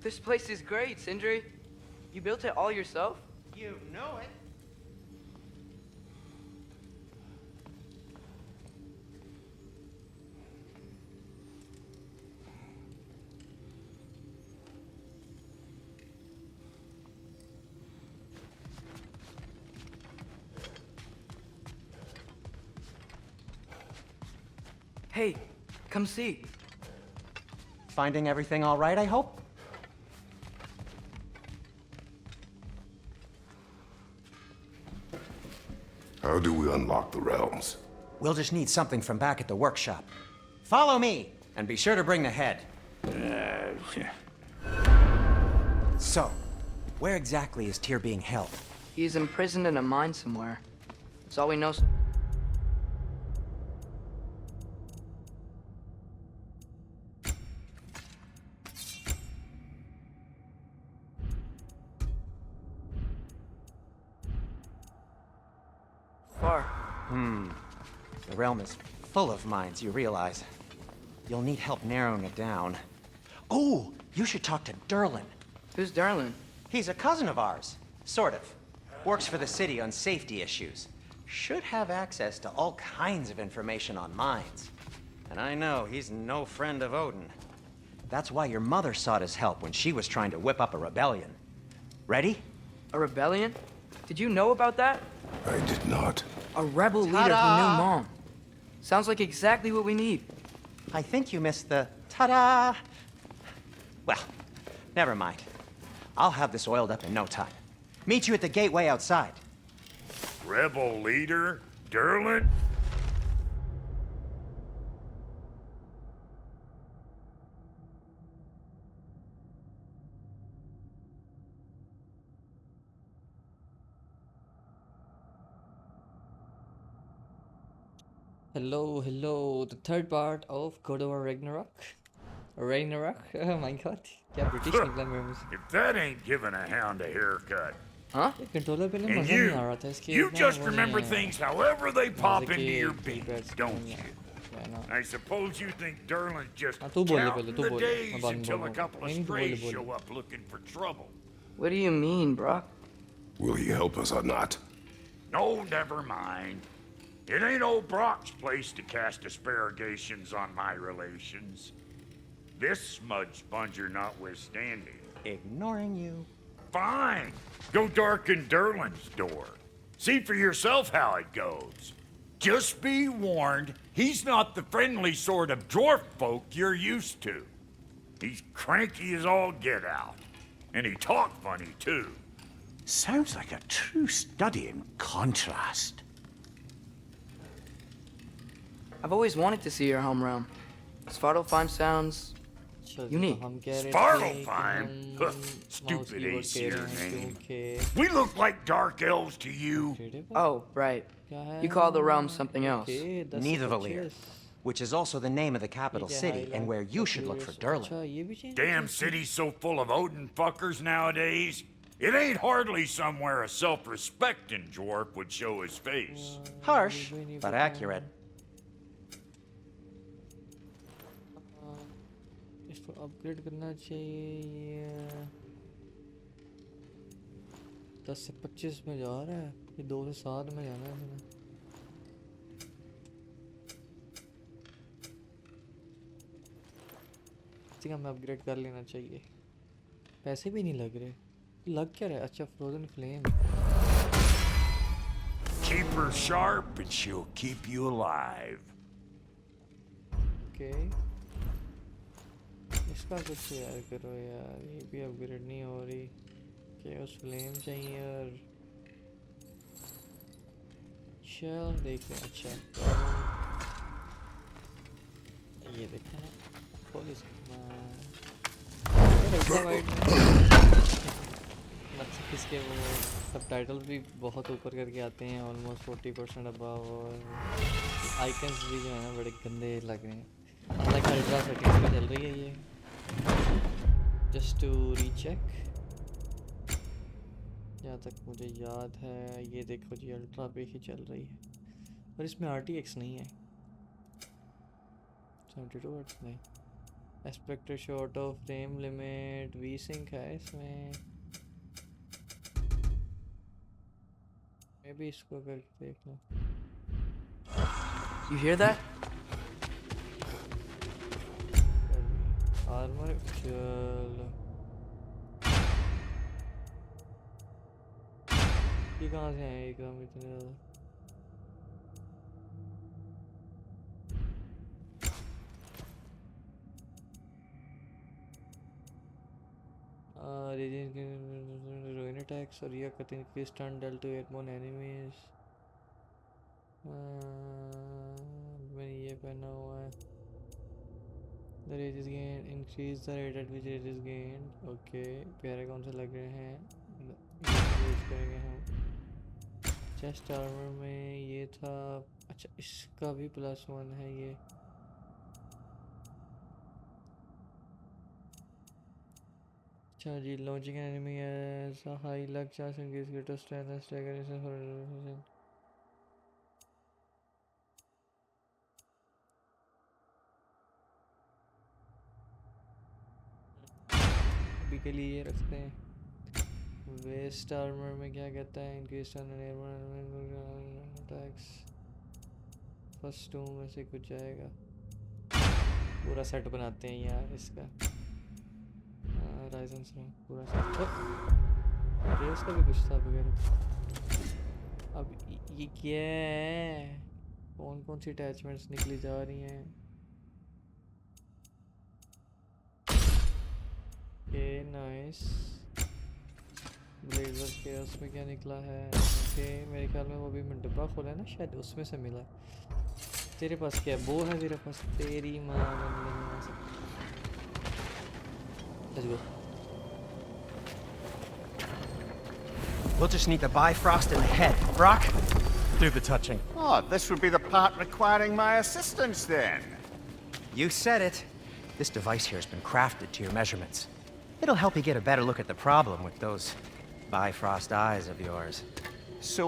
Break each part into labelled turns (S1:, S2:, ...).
S1: This place is great, Sindri. You built it all yourself?
S2: You know it.
S1: Hey, come see.
S3: Finding everything all right, I hope?
S4: How do we unlock the realms?
S3: We'll just need something from back at the workshop. Follow me, and be sure to bring the head. So, where exactly is Tyr being held?
S1: He's imprisoned in a mine somewhere. That's all we know. Far.
S3: The realm is full of mines, you realize. You'll need help narrowing it down. Oh, you should talk to Derlin.
S1: Who's Darlin?
S3: He's a cousin of ours. Sort of. Works for the city on safety issues. Should have access to all kinds of information on mines. And I know he's no friend of Odin. That's why your mother sought his help when she was trying to whip up a rebellion. Ready?
S1: A rebellion? Did you know about that?
S4: I did not.
S1: A rebel leader who knew Mom. Sounds like exactly what we need.
S3: I think you missed the ta-da. Well, never mind. I'll have this oiled up in no time. Meet you at the gateway outside.
S5: Rebel leader? Derlin?
S6: Hello, the third part of GoW Ragnarok. Ragnarok? Oh my god, क्या British निकला मेरे मुंह से.
S5: If that ain't giving a hound a haircut.
S1: Huh?
S6: ये controller पे ना
S5: And
S6: मजा नहीं आ रहा था इसके.
S5: you
S6: इतना
S5: just
S6: वो नहीं
S5: remember
S6: है.
S5: things however they pop into
S6: के
S5: your
S6: keypads
S5: beat,
S6: के
S5: don't
S6: नहीं
S5: you?
S6: है. Yeah, no.
S5: I suppose you think Derlin's just
S6: हाँ, तू बोल ले
S5: counting
S6: पहले, तू
S5: the
S6: बोल ले.
S5: days
S6: मैं बाद में
S5: until a
S6: बोलूँगा.
S5: couple of
S6: नहीं, तू बोल ले,
S5: strays
S6: बोल ले.
S5: show up looking for trouble.
S1: What do you mean, Brock?
S4: Will he help us or not?
S5: No, never mind. It ain't old Brock's place to cast asparagations on my relations. This smudge sponger notwithstanding.
S3: Ignoring you.
S5: Fine. Go darken Derlin's door. See for yourself how it goes. Just be warned, he's not the friendly sort of dwarf folk you're used to. He's cranky as all get out. And he talk funny, too.
S7: Sounds like a true study in contrast.
S1: I've always wanted to see your home realm. Svartalfheim sounds
S6: चल,
S1: unique.
S6: तो हम कह रहे थे
S5: Svartalfheim?
S6: कि
S5: Huh,
S6: हम
S5: stupid
S6: mouse keyboard
S5: Aesir
S6: कह रहे हैं
S5: name.
S6: क्योंकि
S5: We look like dark elves to you.
S1: Oh, right.
S6: क्या है?
S1: You call the realm something else.
S6: Okay, 10
S3: Nidavellir,
S6: 25.
S3: which is also the name of the capital
S6: ठीक है,
S3: city
S6: highlight
S3: and where you should look for
S6: अच्छा,
S3: Derlin.
S6: ये भी change
S5: Damn
S6: किया?
S5: city's so full of Odin fuckers nowadays. It ain't hardly somewhere a self-respecting dwarf would show his face.
S3: Harsh,
S6: ये भी नहीं
S3: but
S6: पता।
S3: accurate.
S6: इसको upgrade करना चाहिए. 10 से 25 में जा रहा है. ये 2 से 7 में जाना है इसने. ठीक है, हमें अपग्रेड कर लेना चाहिए. पैसे भी नहीं लग रहे. लग क्या रहा है? अच्छा, frozen flame.
S5: Keep her sharp and she'll keep you alive.
S6: Okay, इसका कुछ यार करो यार. ये भी अपग्रेड नहीं हो रही. केओस फ्लेम चाहिए और चल देखते हैं. अच्छा, ये देखा ना, पुलिस मतलब इसके वो सबटाइटल भी बहुत ऊपर करके आते हैं, ऑलमोस्ट 40% अबव, और आइकन्स भी जो है ना बड़े गंदे लग रहे हैं. लाइक अल्ट्रा सेटिंग्स पे चल रही है ये. जस्ट टू रीचेक, जहाँ तक मुझे याद है ये देखो जी अल्ट्रा पे ही चल रही है, और इसमें RTX नहीं है. 72 हर्ट्ज नहीं. Aspect shot of frame limit V sync है इसमें मैं भी इसको करके देख लूँ
S1: You hear that?
S6: आर्मर चल ये कहाँ से आए एकदम इतने ज़्यादा ruin attacks और ये कहते हैं कि stun dealt to airborne enemies मैंने ये पहना हुआ है the rage is gained increase the rate at which rage is gained okay प्यारे कौन से लग रहे हैं ये यूज करेंगे हम चेस्ट आर्मर में ये था अच्छा इसका भी +1 है ये अच्छा जी launching an enemy as a high luck chance increase greater strength and stagger instant अभी के लिए ये रखते हैं वेस्ट आर्मर में क्या कहता है increase turn and airborne attacks first 2 में से कुछ आएगा पूरा सेट बनाते हैं यार इसका राइजन से पूरा सेट रेस का भी कुछ था वगैरह अब ये क्या है कौन कौन सी अटैचमेंट्स निकली जा रही हैं ये नाइस ब्लेजर के उसमें क्या निकला है ओके मेरे ख्याल में वो भी मैं डब्बा खोला है ना शायद उसमें से मिला तेरे पास क्या है वो है तेरे पास तेरी माँ let's go
S3: We'll just need the Bifrost in the head. Brock, do the touching.
S7: Oh, this would be the part requiring my assistance then.
S3: You said it. This device here has been crafted to your measurements. It'll help you get a better look at the problem with those Bifrost eyes of yours.
S7: So,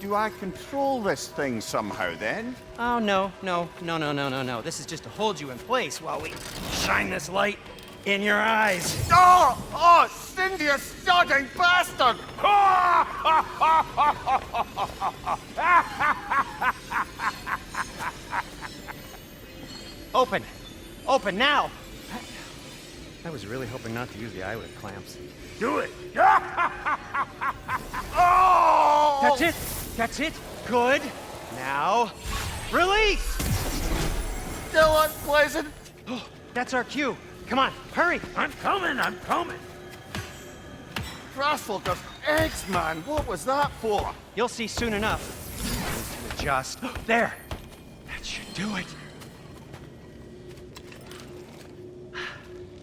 S7: do I control this thing somehow then?
S3: Oh, no. This is just to hold you in place while we shine this light in your eyes.
S7: Oh, Cindy, you sodding bastard!
S3: Open now! I was really hoping not to use the eyelid clamps.
S5: Do it!
S7: Oh!
S3: That's it! Good! Now, release!
S7: Still unpleasant.
S3: That's our cue. Come on, hurry!
S5: I'm coming!
S7: Crossfulker's eggs, man. What was that for?
S3: You'll see soon enough. Just there! That should do it.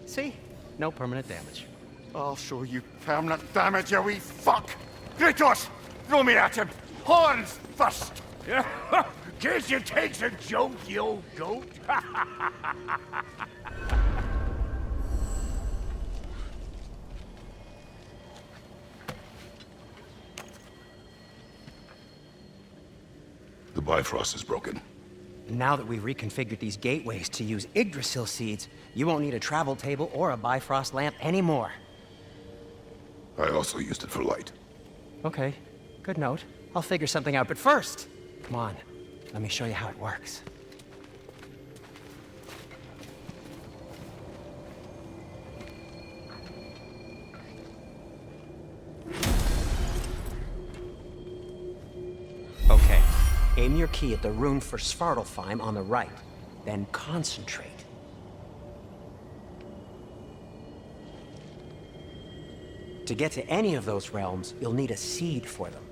S3: See? No permanent damage.
S7: I'll show you permanent damage, you wee fuck! Kratos! Throw me at him! Horns first!
S5: Guess you takes a joke, you old goat.
S4: The Bifrost is broken.
S3: Now that we've reconfigured these gateways to use Yggdrasil seeds, you won't need a travel table or a Bifrost lamp anymore.
S4: I also used it for light.
S3: Okay, good note. I'll figure something out, but first, come on, let me show you how it works. Okay, aim your key at the rune for Svartalfheim on the right, then concentrate. To get to any of those realms, you'll need a seed for them.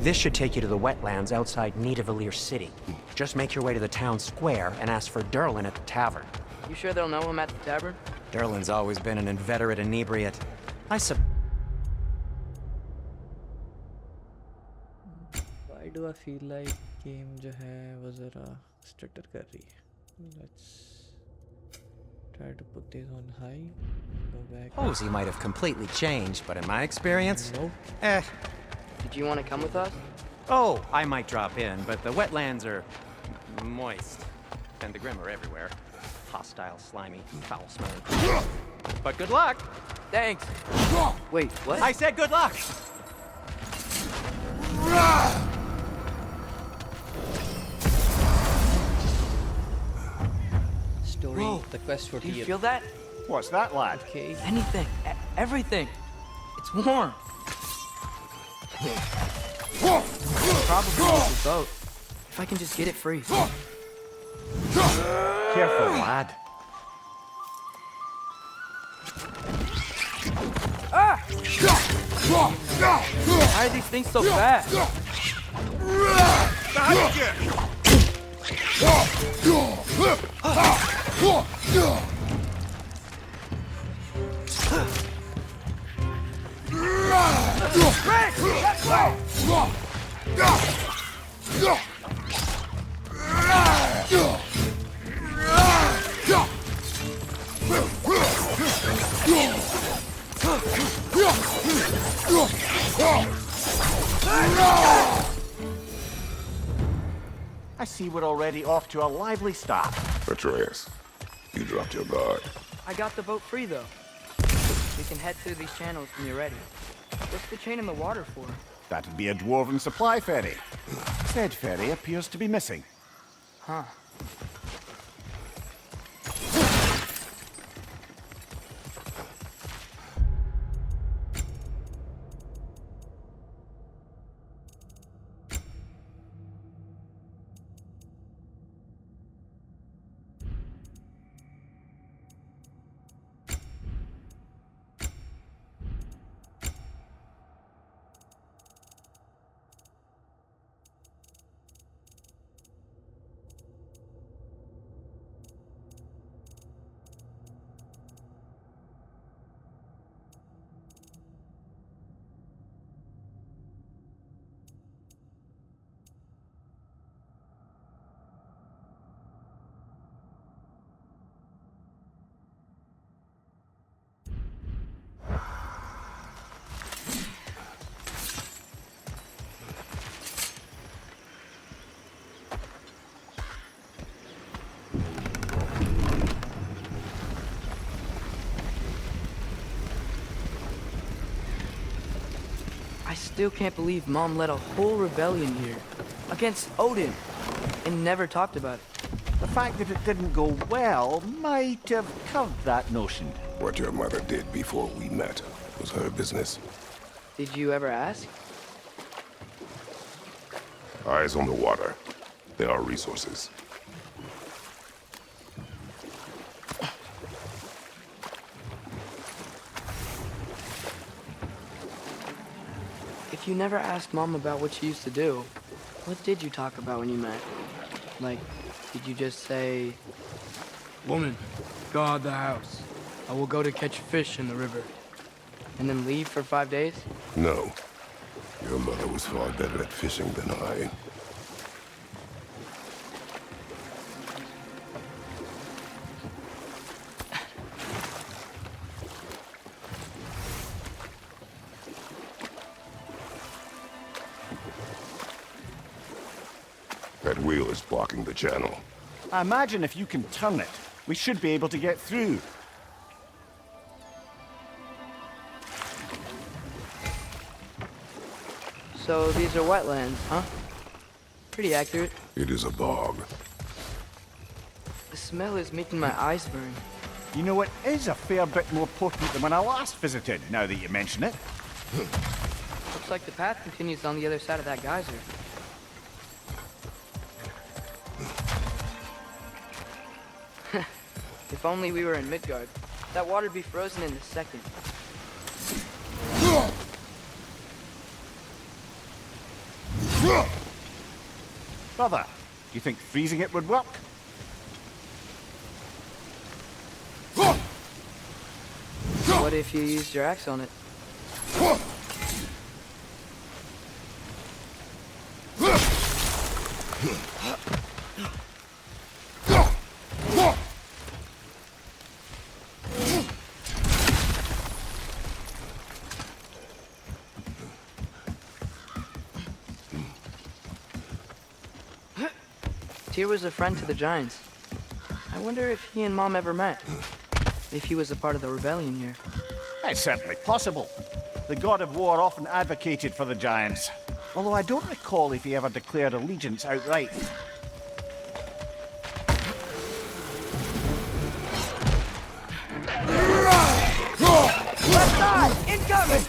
S3: This should take you to the wetlands outside Nidavellir City. Just make your way to the town square and ask for Derlin at the tavern.
S1: You sure they'll know him at the tavern?
S3: Derlin's always been an inveterate inebriate.
S6: Why do I feel like game जो है वो ज़रा stutter कर रही है? Let's try to put this on high. Go back.
S3: Posey might have completely changed, but in my experience,
S6: Nope.
S1: Did you want to come with us?
S3: Oh, I might drop in, but the wetlands are moist. And the Grim are everywhere. Hostile, slimy, foul-smelling. But good luck!
S1: Thanks. Wait, what?
S3: I said good luck!
S6: Story,
S1: Whoa.
S6: the quest for
S1: Do you
S6: Tyr.
S1: feel that?
S7: What's that, lad?
S6: Okay.
S1: Anything. Everything. It's warm. Probably the boat. If I can just get it free.
S7: Careful, lad.
S1: Why are these things so fast?
S7: I see we're already off to a lively start.
S4: Atreus, you dropped your guard.
S1: I got the boat free, though. We can head through these channels when you're ready. What's the chain in the water for?
S7: That'd be a dwarven supply ferry. Said ferry appears to be missing.
S1: Huh. I still can't believe Mom led a whole rebellion here. Against Odin. And never talked about it.
S7: The fact that it didn't go well might have curved that notion.
S4: What your mother did before we met was her business.
S1: Did you ever ask?
S4: Eyes on the water. There are resources.
S1: If you never asked Mom about what she used to do, what did you talk about when you met? Like, did you just say, "Woman, guard the house. I will go to catch fish in the river." And then leave for 5 days?
S4: No. Your mother was far better at fishing than I. That wheel is blocking the channel.
S7: I imagine if you can turn it, we should be able to get through.
S1: So these are wetlands, huh? Pretty accurate.
S4: It is a bog.
S1: The smell is making my eyes burn.
S7: You know, it is a fair bit more potent than when I last visited, now that you mention it.
S1: Looks like the path continues on the other side of that geyser. If only we were in Midgard. That water'd be frozen in a second.
S7: Brother, do you think freezing it would work?
S1: What if you used your axe on it? Tyr was a friend to the Giants. I wonder if he and Mom ever met. If he was a part of the rebellion here.
S7: It's certainly possible. The god of war often advocated for the Giants, although I don't recall if he ever declared allegiance outright.
S1: Left side! Incoming!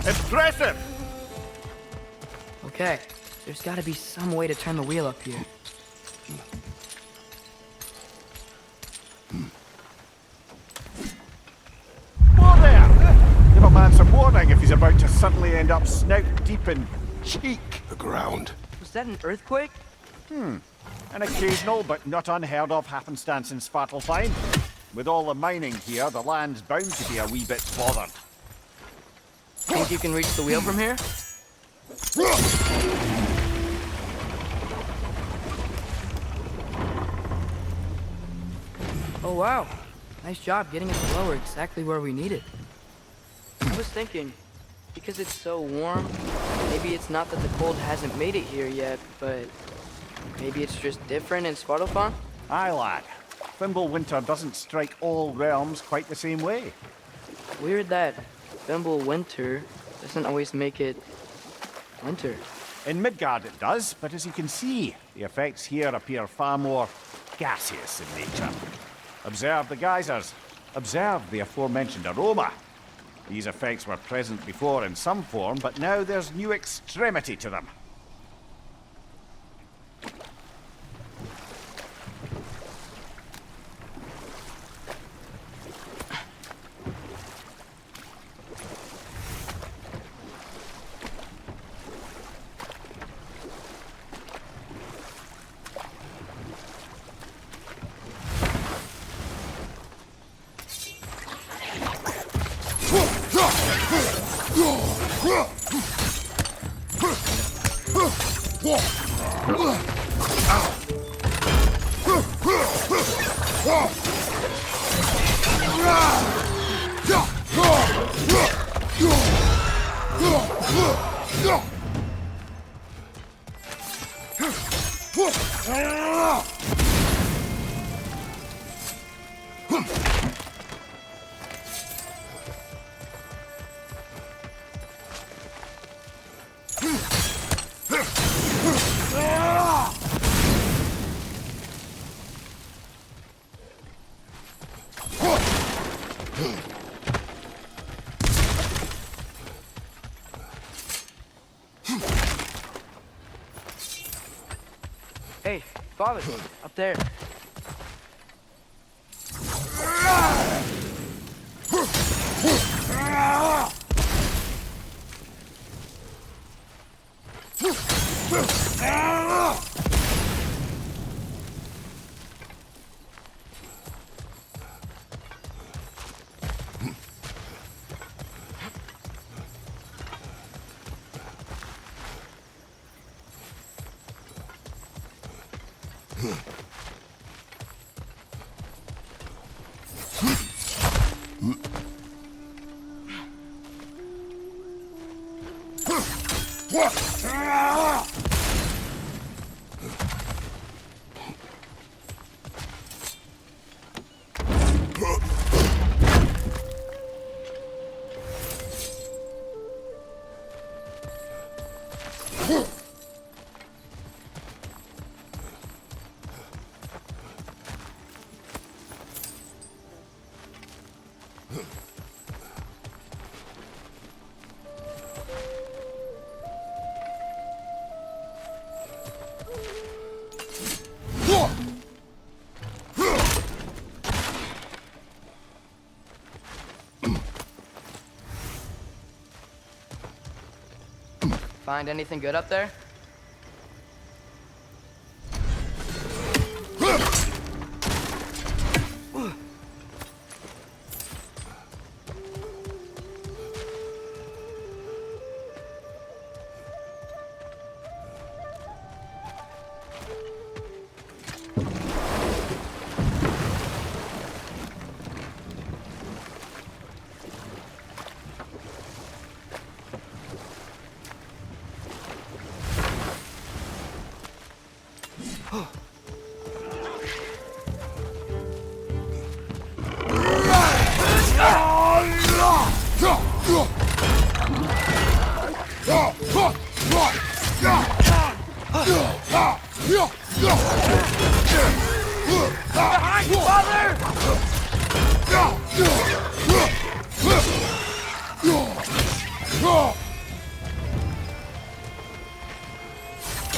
S7: Impressive!
S1: Okay, there's gotta be some way to turn the wheel up here.
S7: Whoa there! Give a man some warning if he's about to suddenly end up snout deep in cheek.
S4: The ground.
S1: Was that an earthquake?
S7: An occasional but not unheard of happenstance in Svartalfheim. With all the mining here, the land's bound to be a wee bit bothered.
S1: Think you can reach the wheel from here? Oh wow, nice job getting us lower exactly where we need it. I was thinking, because it's so warm, maybe it's not that the cold hasn't made it here yet, but maybe it's just different in Svartalfheim?
S7: Aye, lad. Thimble winter doesn't strike all realms quite the same way.
S1: Weird that Thimble winter doesn't always make it winter.
S7: In Midgard it does, but as you can see, the effects here appear far more gaseous in nature. Observe the geysers. Observe the aforementioned aroma. These effects were present before in some form, but now there's new extremity to them.
S1: Hey, Father, up there. Find anything good up there?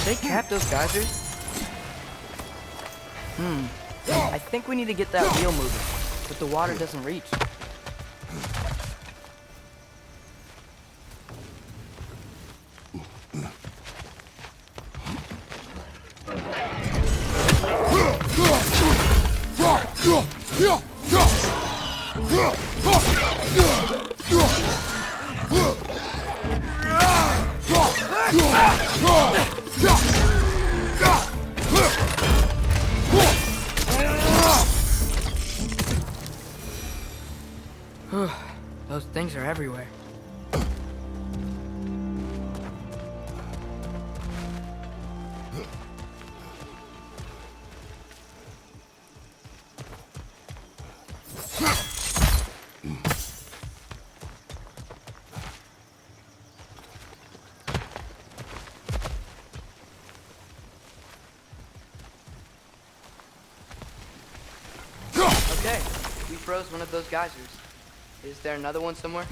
S1: They capped those geysers? I think we need to get that wheel moving, but the water doesn't reach. Those things are everywhere. Okay, we froze one of those geysers. Is there another one somewhere?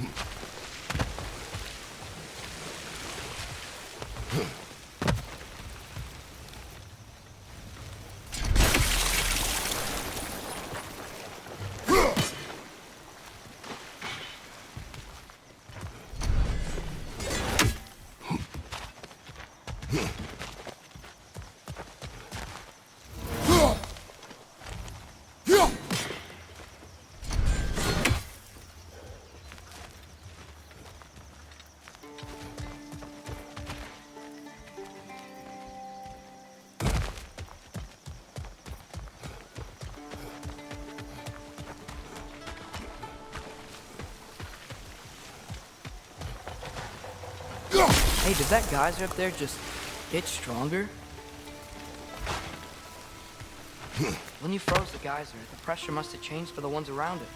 S1: Hey, does that geyser up there just get stronger? When you froze the geyser, the pressure must have changed for the ones around it.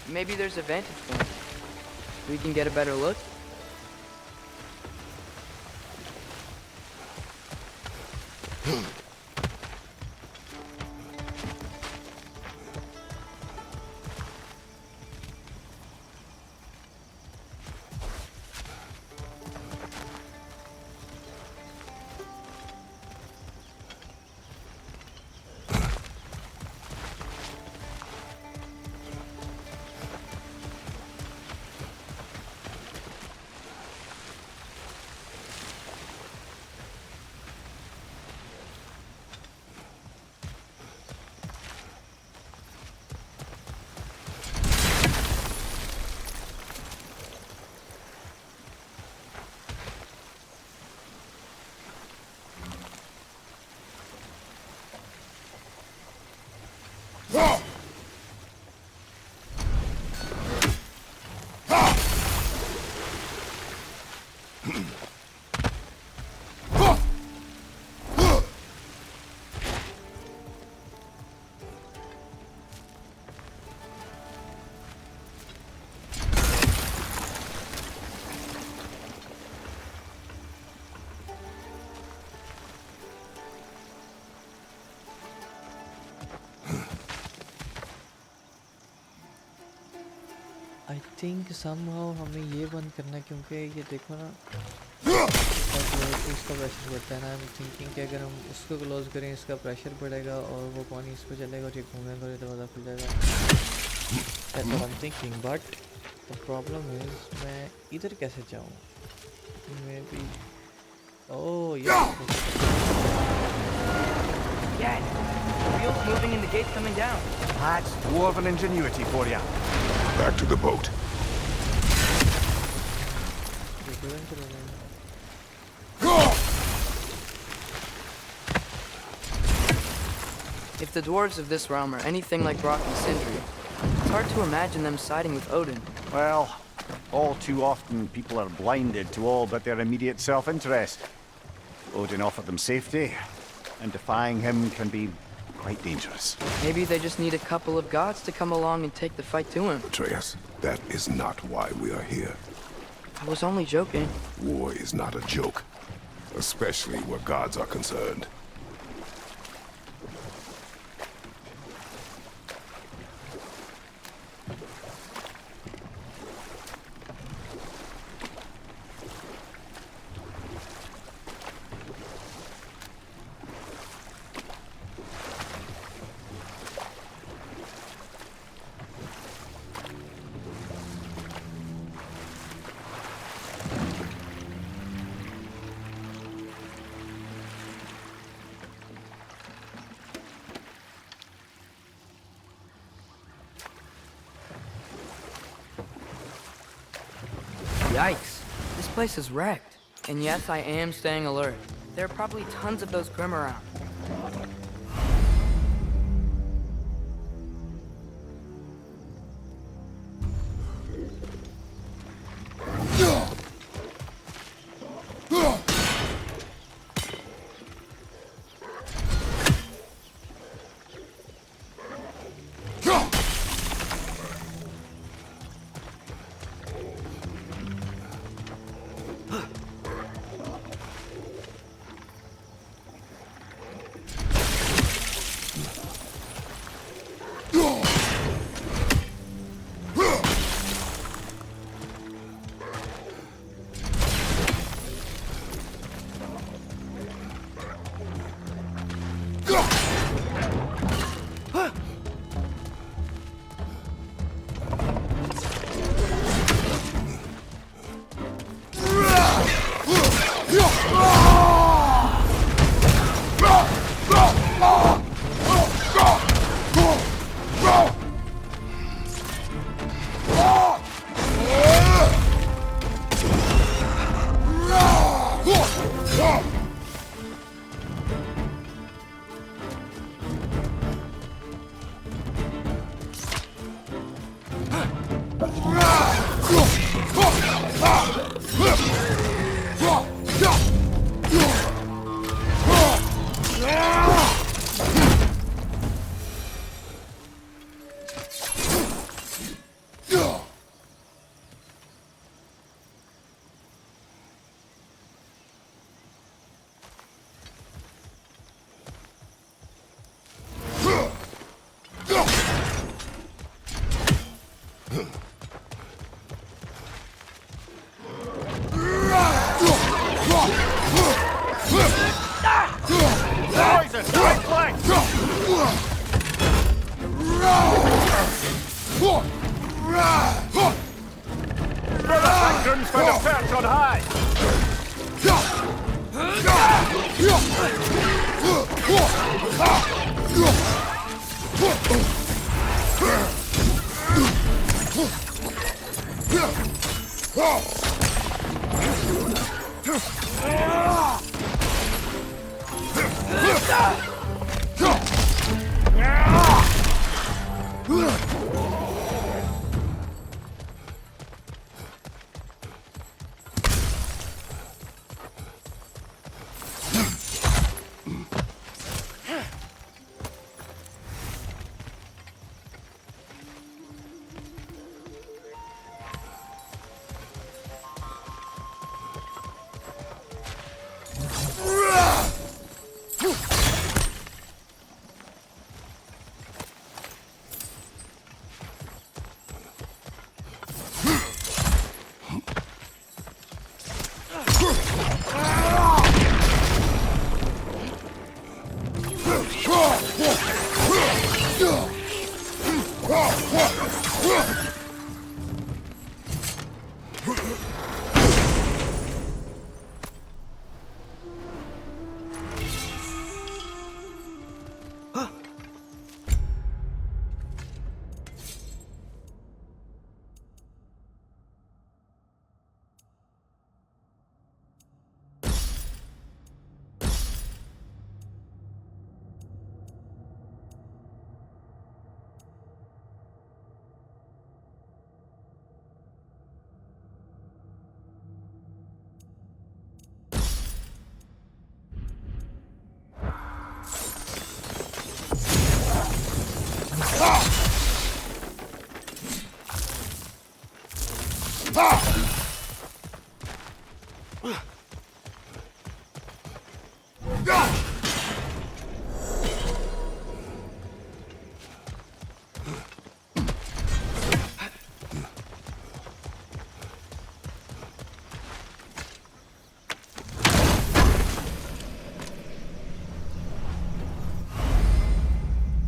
S1: Maybe there's a vantage point. We can get a better look.
S6: I think somehow हमें ये बंद करना है, क्योंकि ये देखो ना इसका प्रेशर बढ़ता है ना। आई एम थिंकिंग कि अगर हम उसको क्लोज करें इसका प्रेशर बढ़ेगा और वो पानी इस पर चलेगा और ये घूमेगा और ये दरवाज़ा खुल जाएगा। That's what I am thinking, but the problem is मैं इधर कैसे जाऊँ? May be oh
S1: Dad, the wheels moving and the gate's coming down.
S7: That's dwarven ingenuity for you.
S4: Back to the boat.
S1: If the dwarves of this realm are anything like Brock and Sindri, it's hard to imagine them siding with Odin.
S7: Well, all too often people are blinded to all but their immediate self-interest. Odin offered them safety, and defying him can be quite dangerous.
S1: Maybe they just need a couple of gods to come along and take the fight to him.
S4: Atreus, that is not why we are here.
S1: I was only joking.
S4: War is not a joke, especially where gods are concerned.
S1: Yikes. This place is wrecked. And yes, I am staying alert. There are probably tons of those Grim around.
S7: groom's found a perch on high!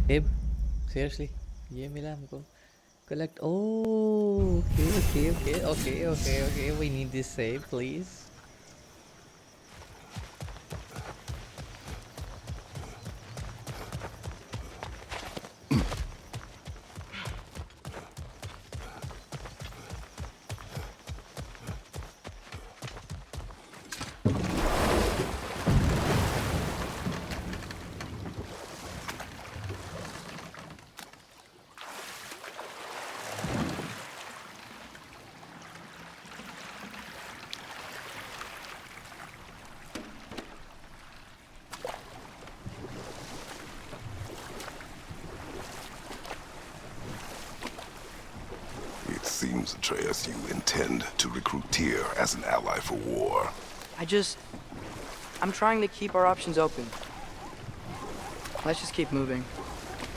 S6: Babe, seriously, ये मिला हमको. Collect. Oh, okay. We need this save, please.
S4: Seems, Atreus, you intend to recruit Tyr as an ally for war.
S1: I'm trying to keep our options open. Let's just keep moving.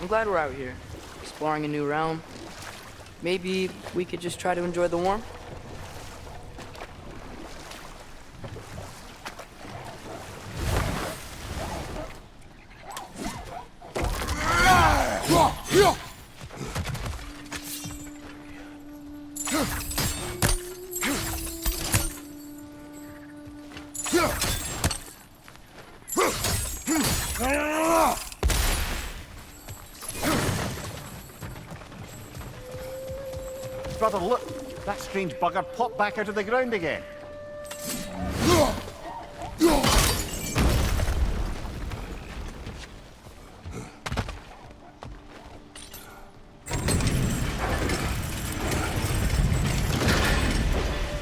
S1: I'm glad we're out here, exploring a new realm. Maybe we could just try to enjoy the warmth?
S7: Brother, look! That strange bugger popped back out of the ground again.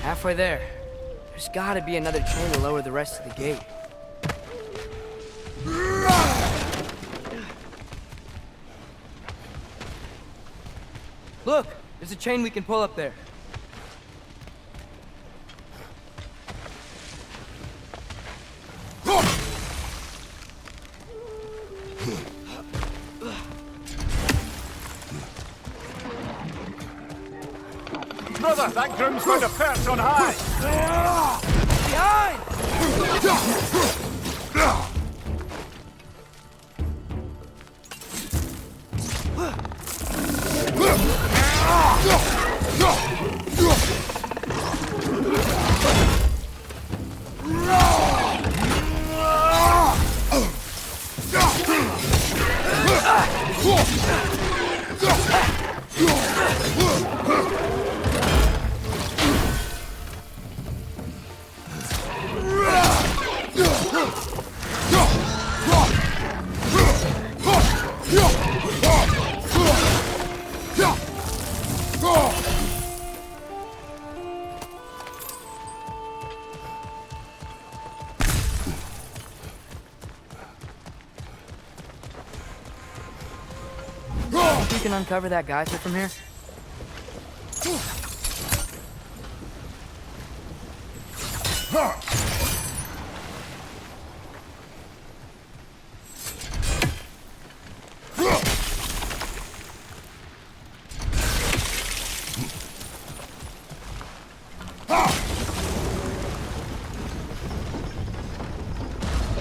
S1: Halfway there. There's gotta be another chain to lower the rest of the gate. Look! There's a chain we can pull up there.
S7: Brother, that groom's found a perch on high!
S1: Behind! can uncover that geyser from here?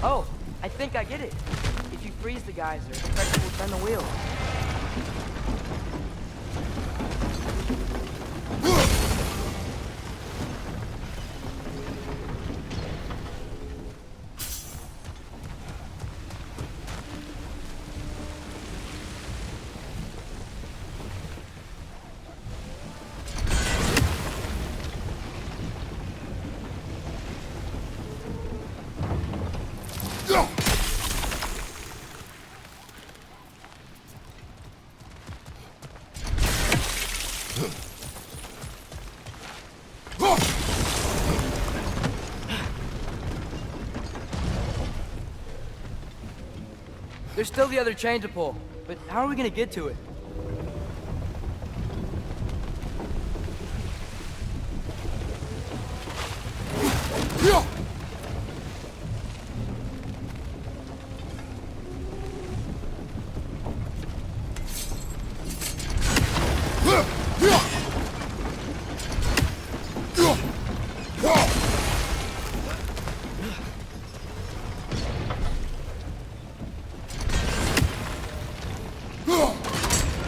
S1: Oh, I think I get it. If you freeze the geyser, the pressure will turn the wheel. There's still the other chain to pull, but how are we gonna get to it?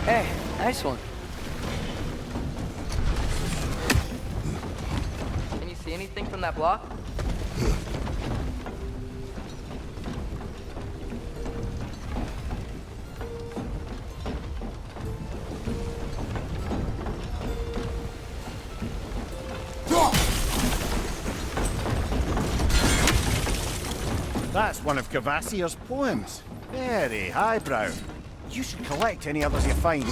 S1: Hey, nice one. Can you see anything from that block?
S7: That's one of Cavassier's poems. Very highbrow. You should collect any others you find.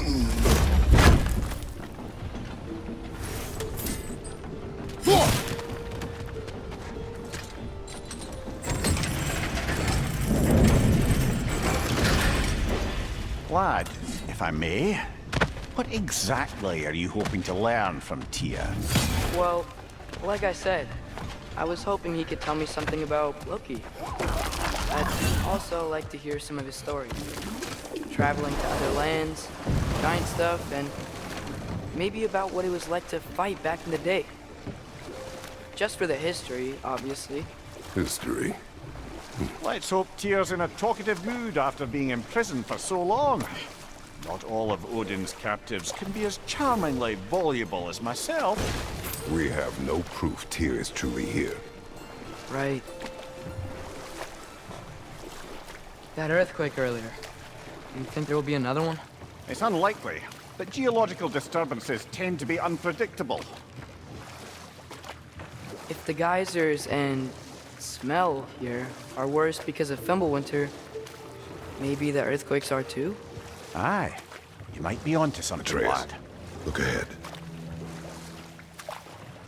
S7: Lad, if I may, what exactly are you hoping to learn from Tyr?
S1: Well, like I said, I was hoping he could tell me something about Loki. I'd also like to hear some of his stories. Traveling to other lands, giant stuff, and maybe about what it was like to fight back in the day. Just for the history, obviously.
S4: History?
S7: Let's hope Tyr's in a talkative mood after being imprisoned for so long. Not all of Odin's captives can be as charmingly voluble as myself.
S4: We have no proof Tyr is truly here.
S1: Right. That earthquake earlier. Do you think there will be another one?
S7: It's unlikely, but geological disturbances tend to be unpredictable.
S1: If the geysers and smell here are worse because of Fimbulwinter, maybe the earthquakes are too?
S7: Aye, you might be onto something,
S4: Atreus,
S7: lad.
S4: look ahead.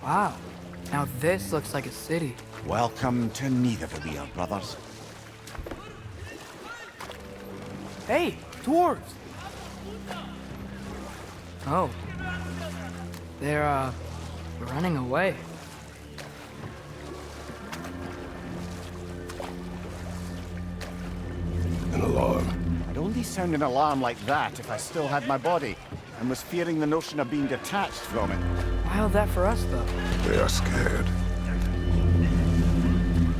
S1: Wow. Now this looks like a city.
S7: Welcome to Nidavellir, brothers.
S1: Hey, dwarves! Oh. They're, running away.
S4: An alarm.
S7: I'd only sound an alarm like that if I still had my body, and was fearing the notion of being detached from it.
S1: Wild that for us, though.
S4: They are scared.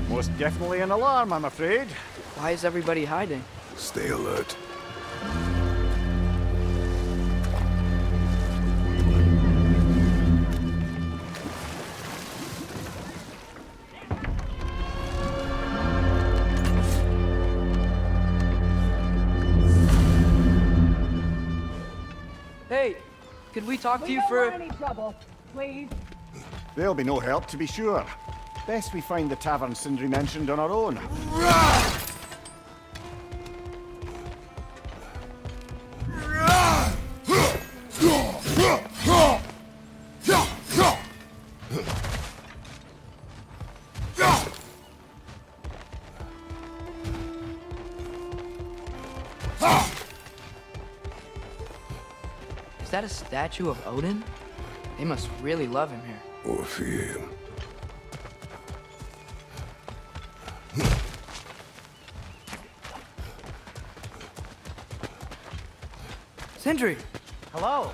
S7: Most definitely an alarm, I'm afraid.
S1: Why is everybody hiding?
S4: Stay alert.
S1: Hey, could we talk to you
S2: don't
S1: for...
S2: want any trouble, please.
S7: There'll be no help, to be sure. Best we find the tavern Sindri mentioned on our own.
S1: that a statue of Odin? They must really love him here.
S4: Or fear him.
S1: Sindri!
S3: Hello.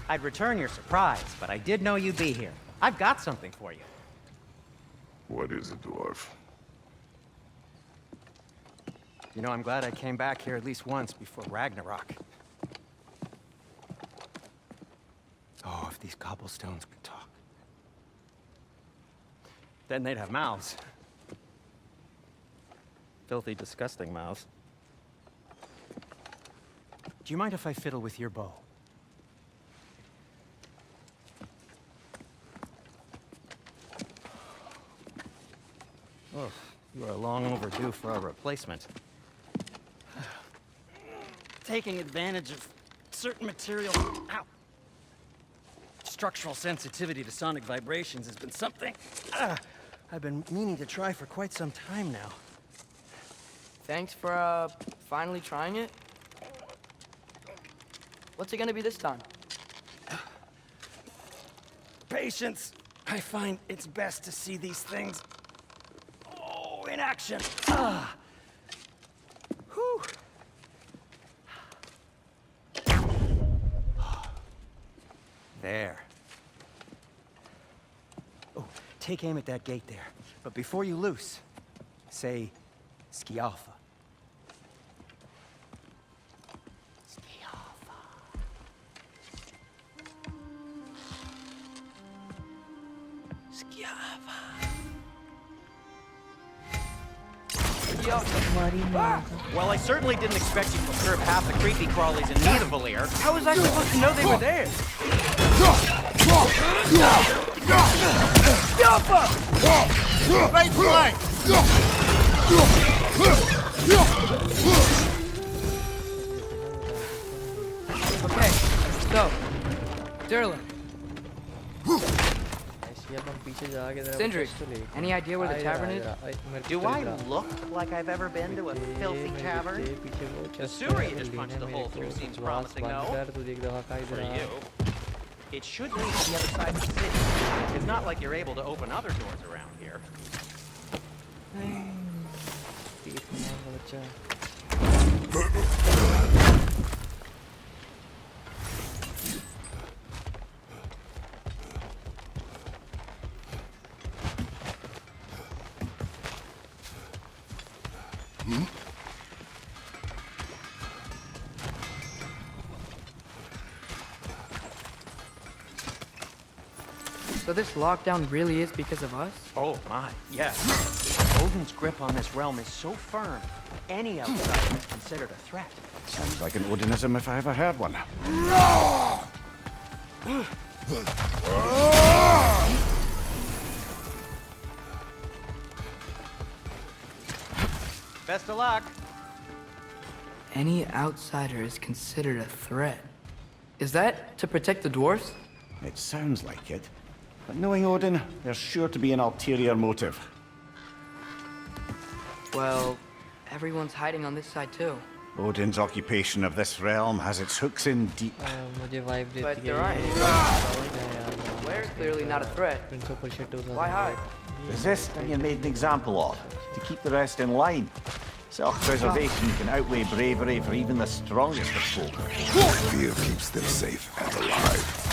S3: I'd return your surprise, but I did know you'd be here. I've got something for you.
S4: What is it, dwarf?
S3: You know, I'm glad I came back here at least once before Ragnarok. Oh, if these cobblestones could talk. Then they'd have mouths. Filthy, disgusting mouths. Do you mind if I fiddle with your bow? Oh, you are long overdue for a replacement. Taking advantage of certain material. Ow! Structural sensitivity to sonic vibrations has been something I've been meaning to try for quite some time now.
S1: Thanks for, finally trying it. What's it gonna be this time?
S3: Patience. I find it's best to see these things, in action. Whew. There. Oh, take aim at that gate there. But before you loose, say, Skialfa. Well, I certainly didn't expect you to observe half the creepy crawlies in Nidavellir.
S1: How was I supposed to know they were there?
S5: Right flank!
S1: Okay, so, Durlin,
S6: ऐसे अब हम पीछे जाके जरा
S1: Sindri,
S6: कुछ तो लेके
S1: any idea where the
S6: आए
S1: tavern
S6: जरा,
S1: is?
S6: आए, मेरे
S3: Do
S6: पीछे
S3: I
S6: जरा।
S3: look like I've ever been to a filthy
S6: मेरे
S3: cavern?
S6: पीछे वो
S3: The
S6: चस्पे
S3: sewer you
S6: हैं,
S3: just
S6: लेने
S3: punched the
S6: मेरे
S3: hole
S6: को
S3: through seems
S6: बकवास
S3: promising,
S6: बंद
S3: no?
S6: कर, तुझे एक दफा का
S3: For
S6: इधर आ।
S3: you. It should lead to the other side of the city. It's not like you're able to open other doors around here.
S6: देखना बच्चा।
S1: So this lockdown really is because of us?
S3: Oh my, yes. Odin's grip on this realm is so firm, any outsider is considered a threat.
S7: Sounds like an Odinism if I ever heard one.
S3: Best of luck.
S1: Any outsider is considered a threat. Is that to protect the dwarfs?
S7: It sounds like it. But knowing Odin, there's sure to be an ulterior motive.
S1: Well, everyone's hiding on this side too.
S7: Odin's occupation of this realm has its hooks in deep.
S6: मुझे vibe देती
S1: But
S6: है
S1: there aren't.
S6: ये
S1: Blair's clearly not a threat.
S6: principal shit होता
S1: Why hide?
S7: Resist and you're made an example of, to keep the rest in line. Self-preservation can outweigh bravery for even the strongest of folk.
S4: Fear keeps them safe and alive.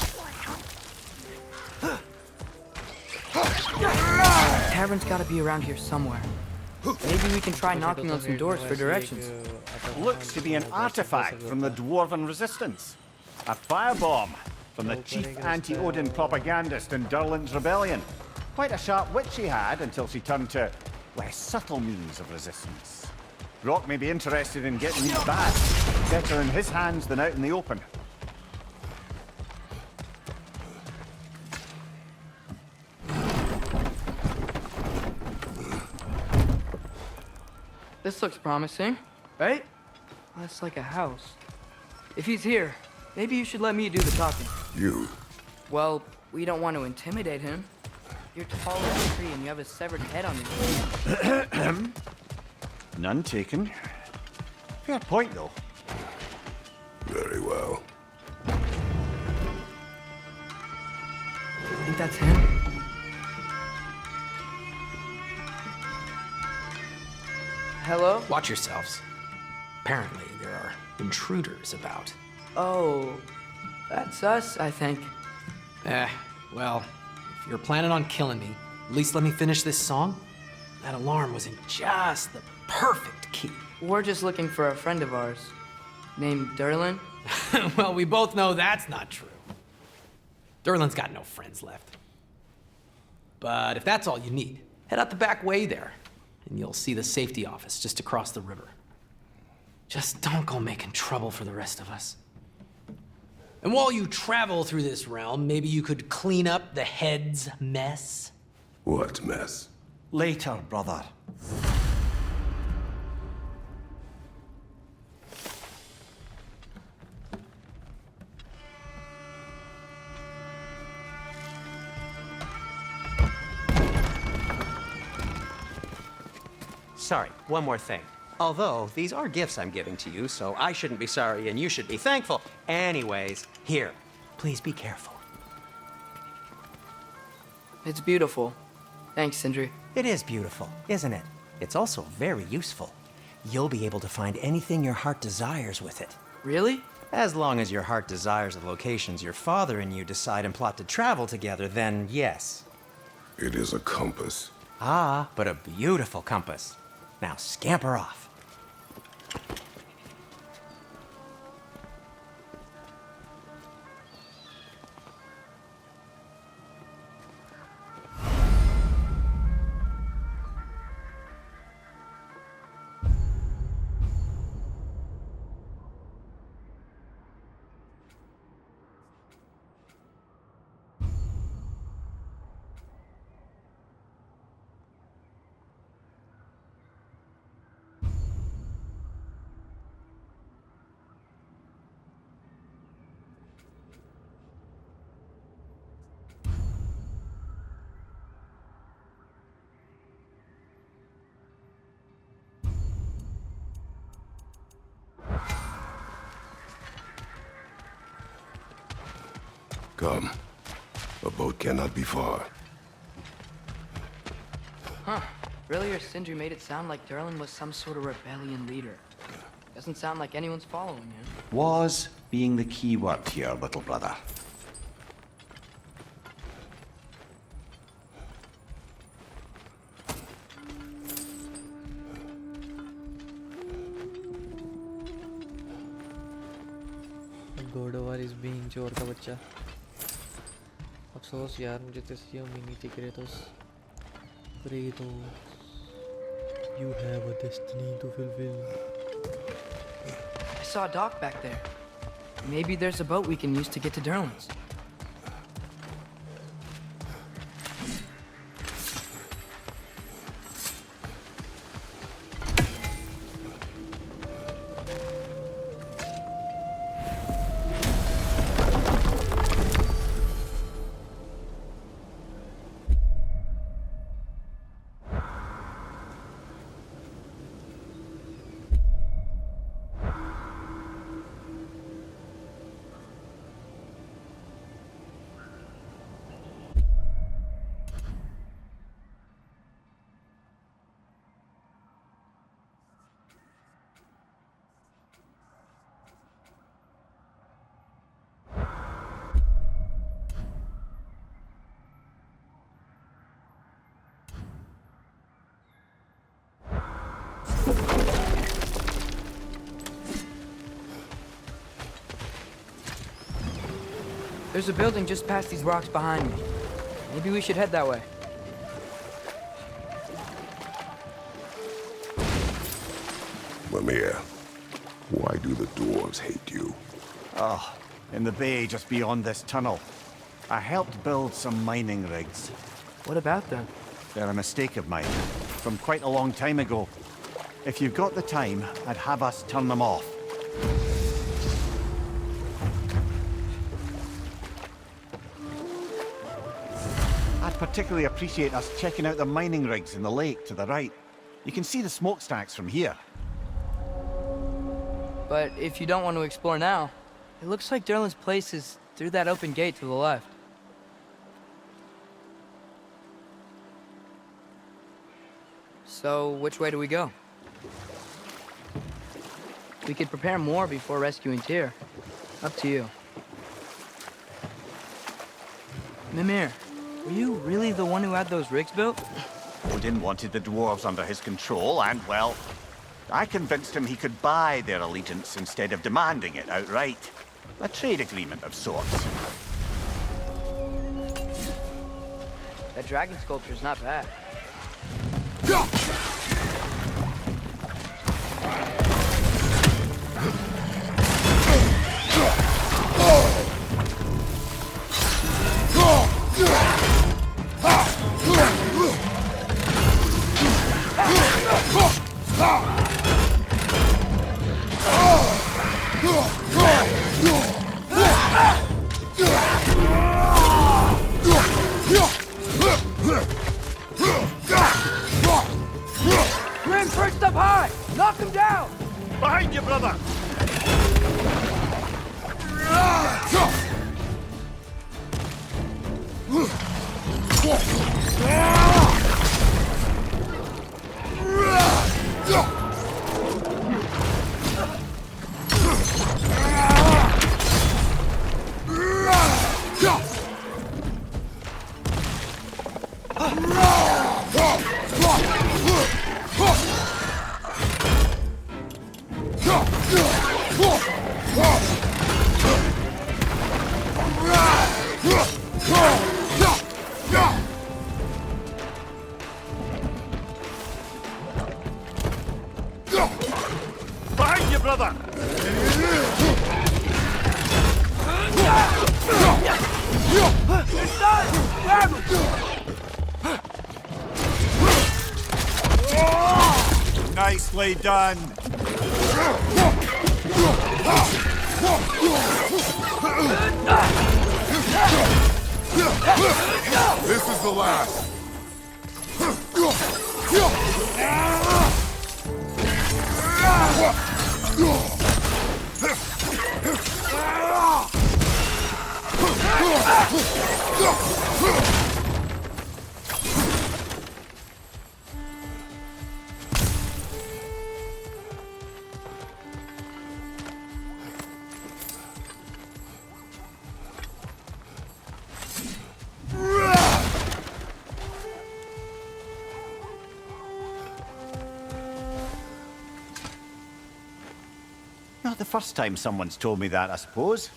S1: The tavern's gotta be around here somewhere. Maybe we can try knocking on some doors for directions.
S7: Looks to be an artifact from the Dwarven Resistance. A firebomb from the chief anti-Odin propagandist in Durlin's rebellion. Quite a sharp wit she had until she turned to less subtle means of resistance. Rock may be interested in getting these back. Better in his hands than out in the open.
S1: This looks promising, right? That's like a house. If he's here, maybe you should let me do the talking.
S4: You.
S1: Well, we don't want to intimidate him. You're tall as a tree and you have a severed head on your head.
S7: None taken. Fair point, though.
S4: Very well.
S1: think that's him? Hello?
S2: Watch yourselves. Apparently, there are intruders about.
S1: Oh, that's us, I think.
S2: Well, if you're planning on killing me, at least let me finish this song. That alarm was in just the perfect key.
S1: We're just looking for a friend of ours named Derlin.
S2: Well, we both know that's not true. Derlin's got no friends left. But if that's all you need, head out the back way there, and you'll see the safety office just across the river. Just don't go making trouble for the rest of us. And while you travel through this realm, maybe you could clean up the head's mess?
S4: What mess?
S7: Later, brother.
S3: Sorry, one more thing. Although, these are gifts I'm giving to you, so I shouldn't be sorry and you should be thankful. Anyways, here, please be careful.
S1: It's beautiful. Thanks, Sindri.
S3: It is beautiful, isn't it? It's also very useful. You'll be able to find anything your heart desires with it.
S1: Really?
S3: As long as your heart desires the locations your father and you decide and plot to travel together, then yes.
S4: It is a compass.
S3: Ah, but a beautiful compass. Now scamper off.
S4: Come. A boat cannot be far.
S1: Huh. Earlier, Sindri made it sound like Derlin was some sort of rebellion leader. Doesn't sound like anyone's following him.
S7: Was being the key word here, little brother.
S6: गोडोवार इस being चोर का बच्चा अफसोस यार मुझे तेरी उम्मीद थी Kratos you have a destiny to fulfill.
S1: I saw a dock back there. Maybe there's a boat we can use to get to Derlin's. There's a building just past these rocks behind me. Maybe we should head that way.
S4: Mimir, why do the dwarves hate you?
S7: Oh, in the bay just beyond this tunnel. I helped build some mining rigs.
S1: What about them?
S7: They're a mistake of mine, from quite a long time ago. If you've got the time, I'd have us turn them off. I'd particularly appreciate us checking out the mining rigs in the lake to the right. You can see the smokestacks from here.
S1: But if you don't want to explore now, it looks like Derlin's place is through that open gate to the left. So, which way do we go? We could prepare more before rescuing Tyr. Up to you. Mimir, were you really the one who had those rigs built?
S7: Odin wanted the dwarves under his control, and, well, I convinced him he could buy their allegiance instead of demanding it outright. A trade agreement of sorts.
S1: That dragon sculpture's not bad. Grim perched up high! Knock him down!
S5: Behind you, brother! Behind you, brother!
S1: It's done! Grab him!
S7: Nicely done.
S4: This is the last.
S7: Not the first time someone's told me that, I suppose.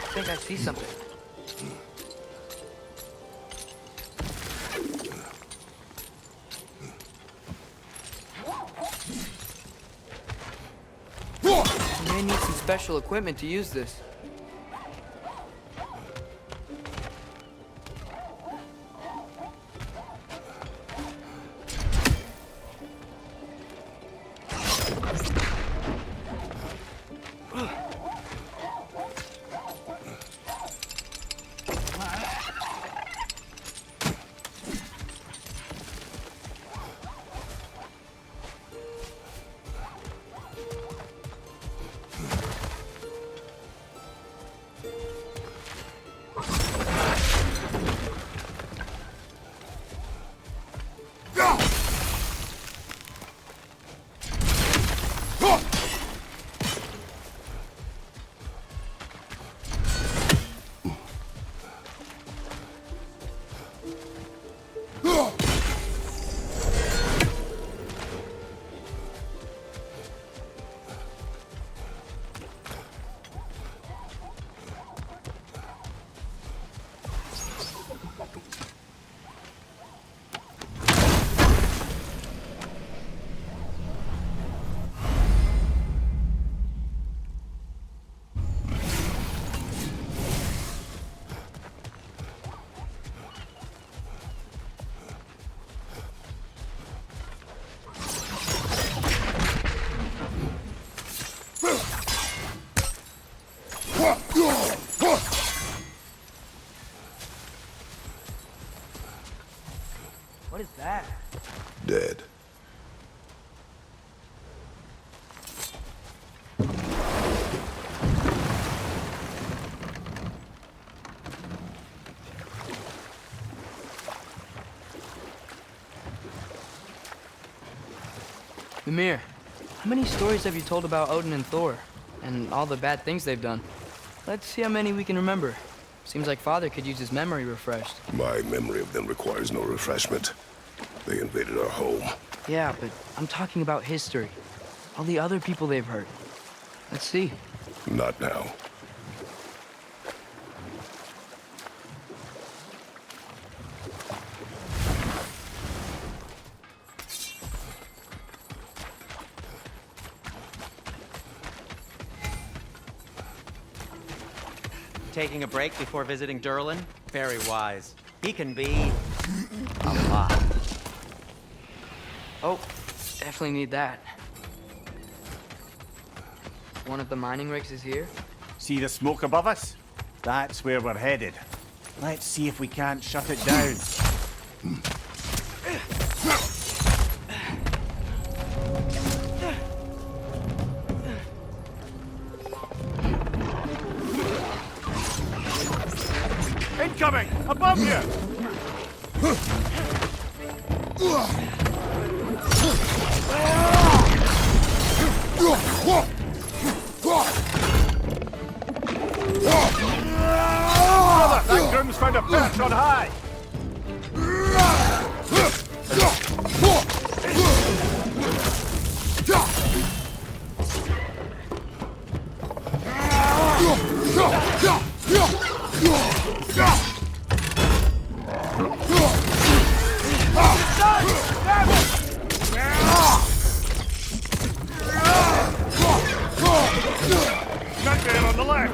S1: I think I see something. You may need some special equipment to use this. Ymir, how many stories have you told about Odin and Thor? And all the bad things they've done? Let's see how many we can remember. Seems like Father could use his memory refreshed.
S4: My memory of them requires no refreshment. They invaded our home.
S1: Yeah, but I'm talking about history. All the other people they've hurt. Let's see.
S4: Not now.
S3: Taking a break before visiting Durlin? Very wise. He can be a lot.
S1: Oh, definitely need that. One of the mining rigs is here.
S7: See the smoke above us? That's where we're headed. Let's see if we can't shut it down. Incoming! Above you! Brother, that groom's found a perch on high! Nightmare on the left!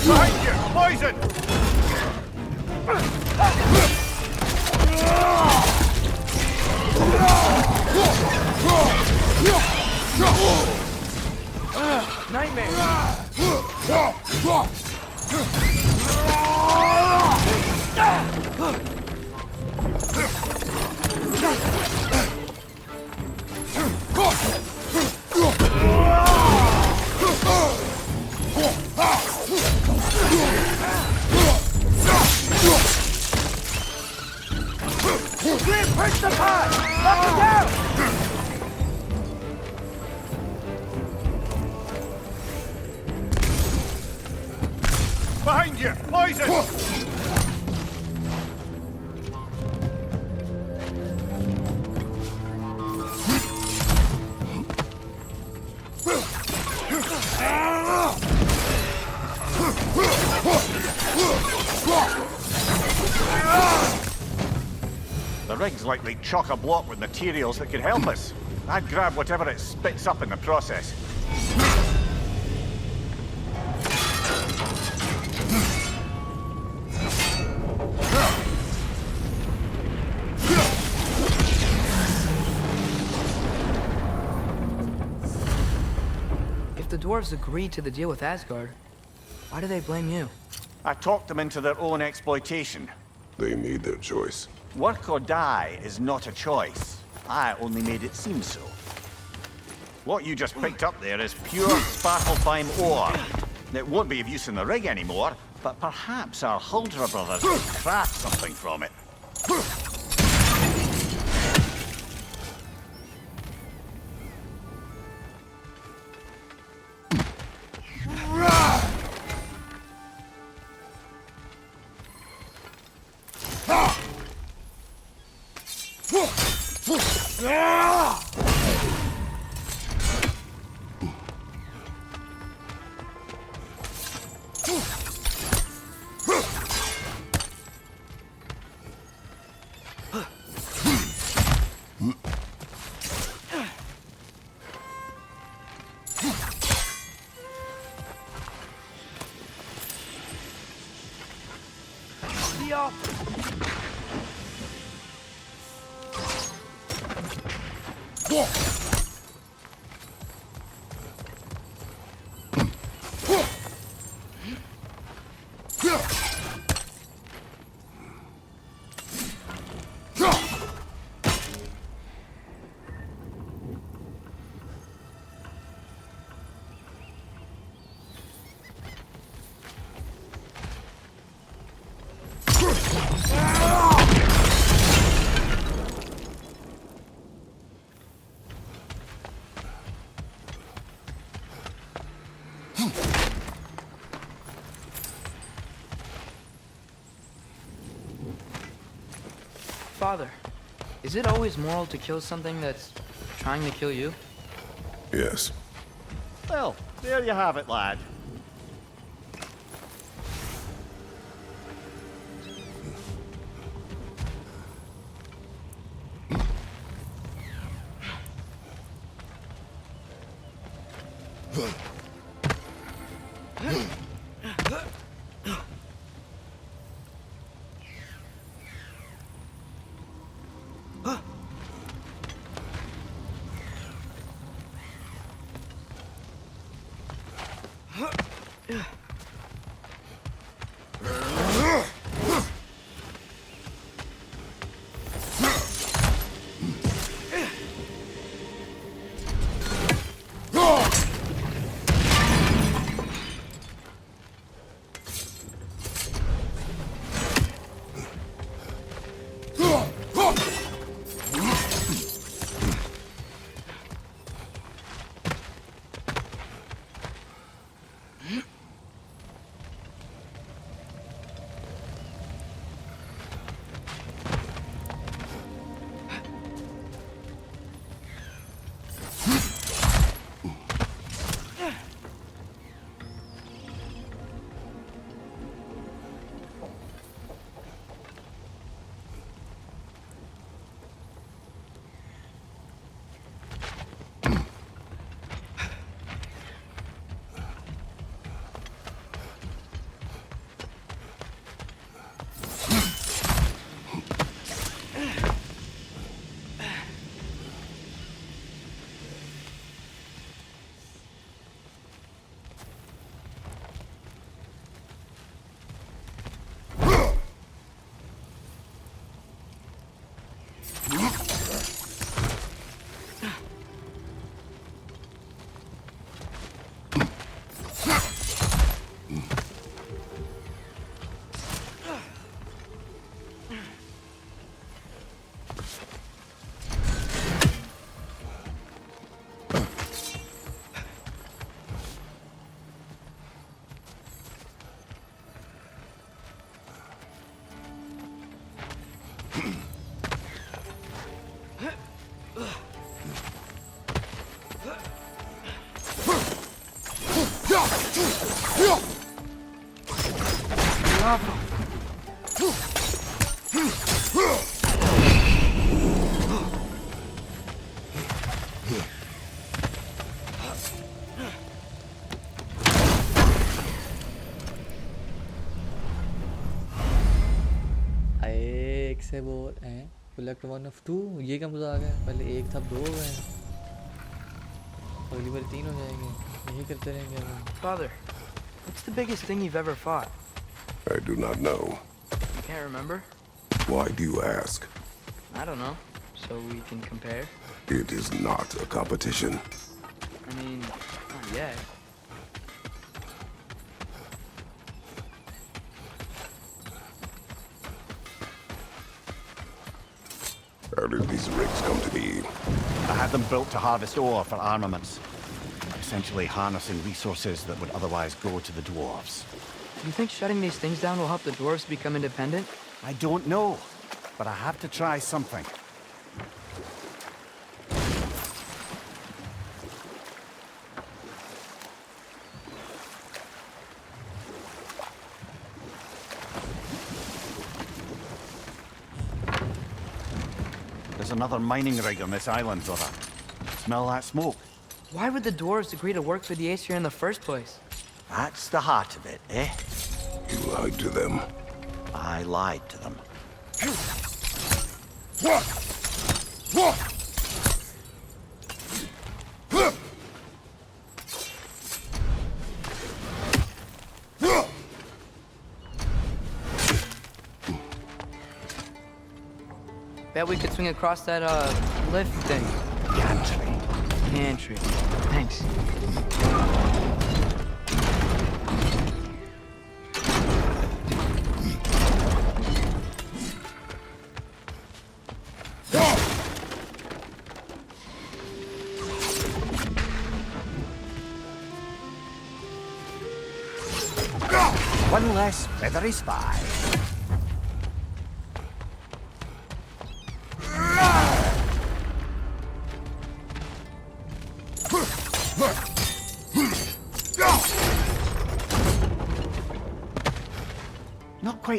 S7: Behind you! Poison! Push the pod! Knock it down! Behind you! Poison! The rig's likely chock-a-block with materials that could help us. I'd grab whatever it spits up in the process.
S1: If the dwarves agreed to the deal with Asgard, why do they blame you?
S7: I talked them into their own exploitation.
S4: They made their choice.
S7: Work or die is not a choice. I only made it seem so. What you just picked up there is pure Svartalfheim ore. It won't be of use in the rig anymore, but perhaps our Huldra brothers could craft something from it.
S1: Father, is it always moral to kill something that's trying to kill you?
S4: Yes.
S7: Well, there you have it, lad.
S6: एक से बोल हैं collect one of to, ये क्या मज़ा आ गया। पहले एक था, दो हो गए, अगली बार 3 हो जाएंगे। यही करते रहेंगे हम।
S1: Father, what's the biggest thing you've ever fought?
S4: I do not know.
S1: You can't remember?
S4: Why do you ask?
S1: I don't know. So we can compare?
S4: It is not a competition.
S1: I mean, not yet.
S4: How did these rigs come to be?
S7: I had them built to harvest ore for armaments. Essentially harnessing resources that would otherwise go to the dwarves.
S1: Do you think shutting these things down will help the dwarves become independent?
S7: I don't know, but I have to try something. There's another mining rig on this island, brother. Smell that smoke?
S1: Why would the dwarves agree to work for the Aesir in the first place?
S7: That's the heart of it, eh?
S4: You lied to them.
S7: I lied to them.
S1: Bet we could swing across that, lift thing.
S7: Gantry.
S1: Gantry. Thanks.
S7: One less feathery spy.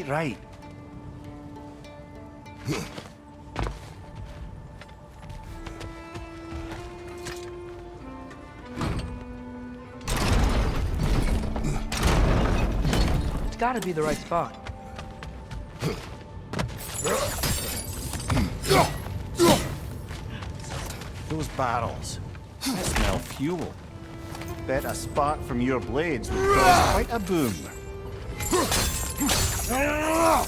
S7: quite right.
S1: It's gotta be the right spot.
S7: Those barrels. I smell fuel. Bet a spark from your blades would cause quite a boom.
S1: I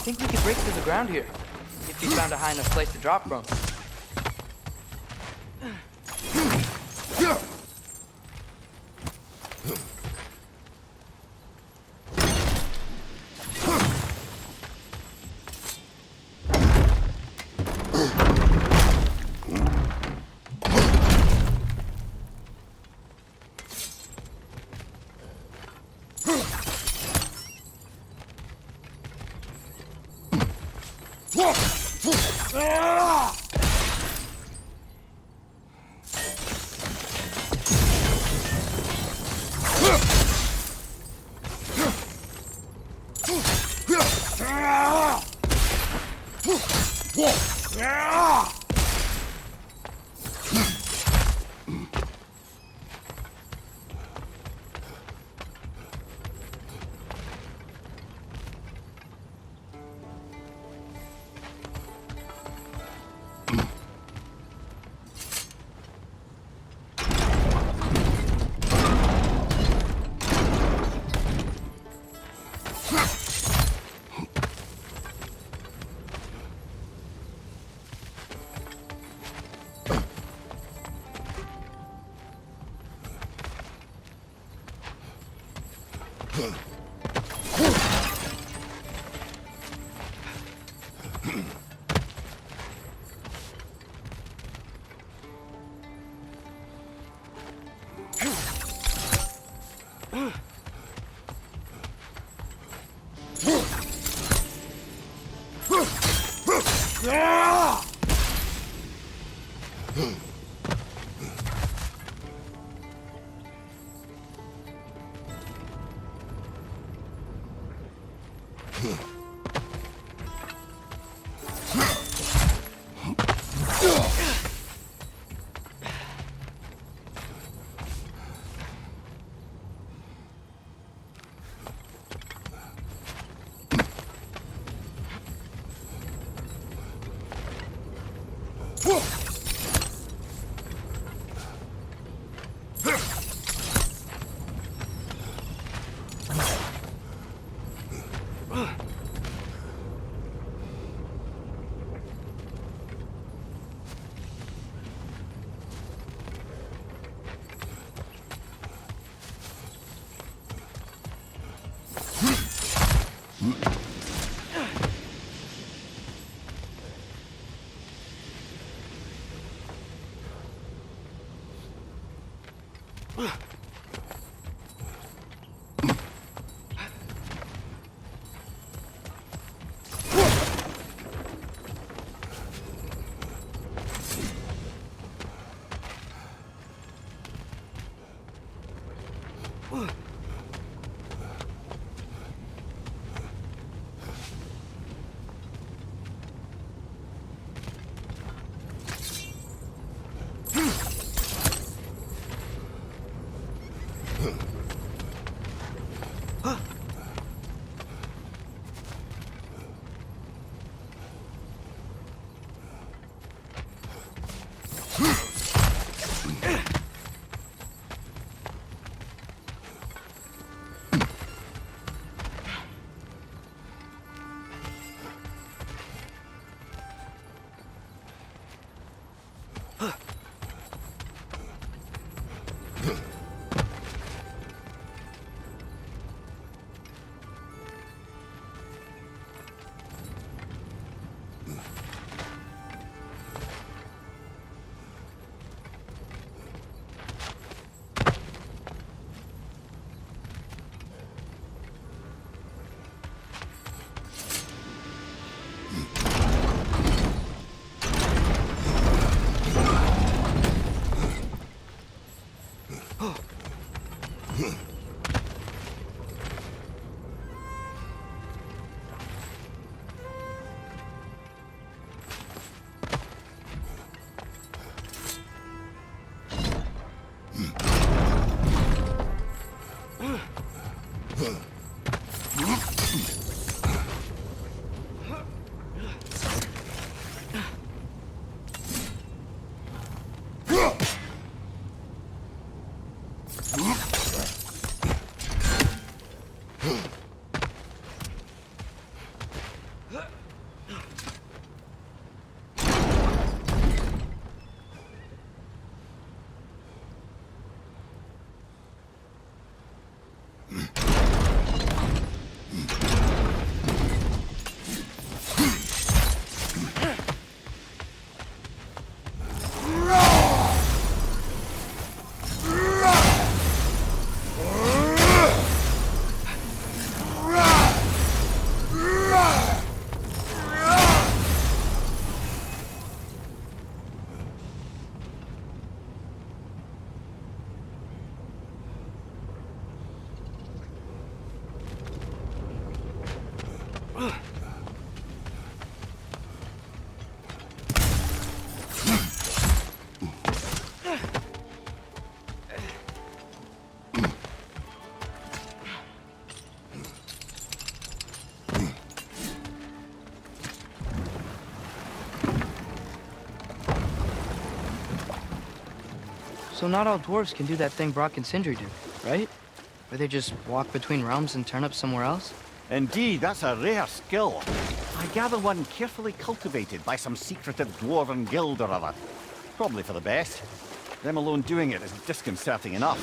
S1: think we could break through the ground here, if you found a high enough place to drop from. So not all dwarves can do that thing Brock and Sindri do, right? Where they just walk between realms and turn up somewhere else?
S7: Indeed, that's a rare skill. I gather one carefully cultivated by some secretive dwarven guild or other. Probably for the best. Them alone doing it is disconcerting enough.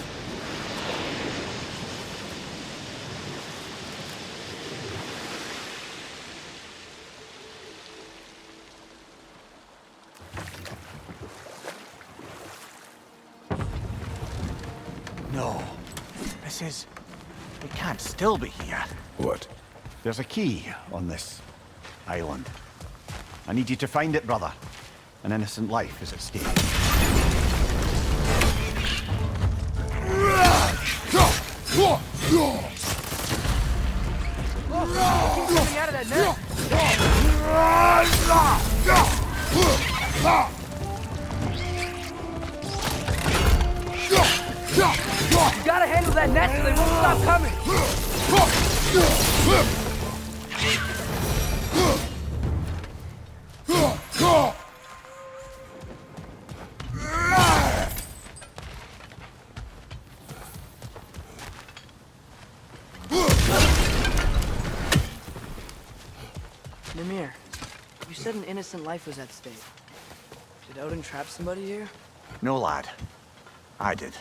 S7: No. This is... It can't still be here.
S4: What?
S7: There's a key on this island. I need you to find it, brother. An innocent life is at stake.
S1: Coming out of that net! You gotta handle that net so they won't stop coming! Mimir, you said an innocent life was at stake. Did Odin trap somebody here?
S7: No, lad. I did.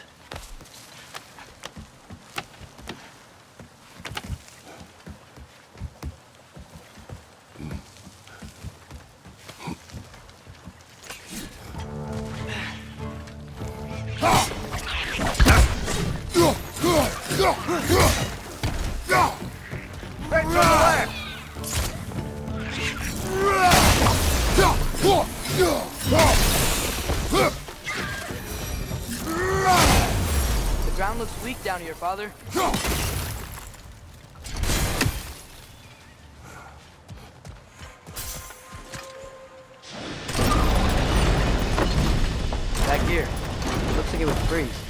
S1: The ground looks weak down here, Father. Back here. Looks like it would freeze.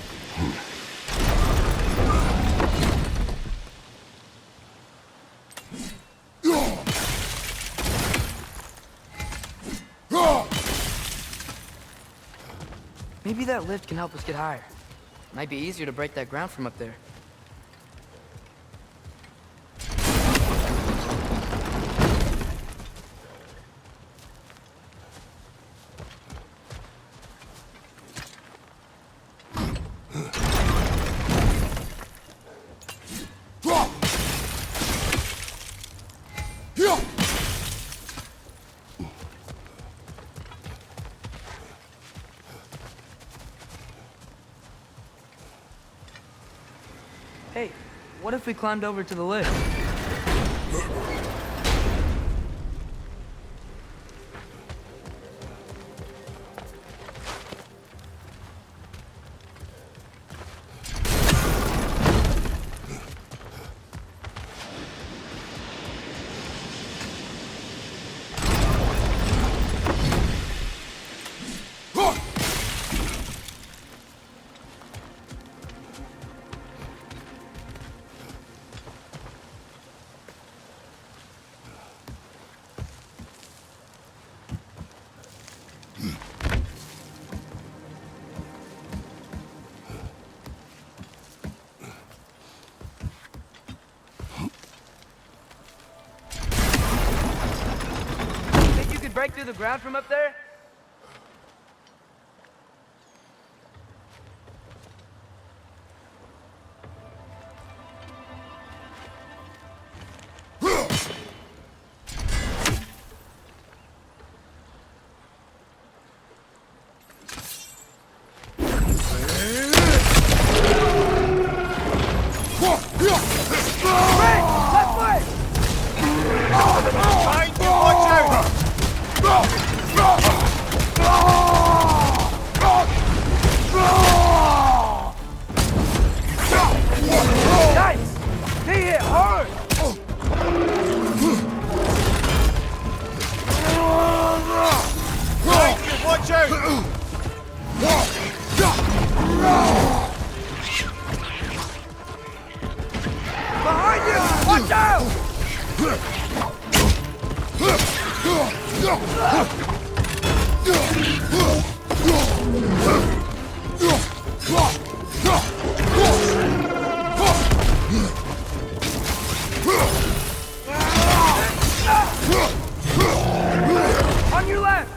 S1: Maybe that lift can help us get higher. Might be easier to break that ground from up there. Hey, what if we climbed over to the lift? break through the ground from up there? On your left!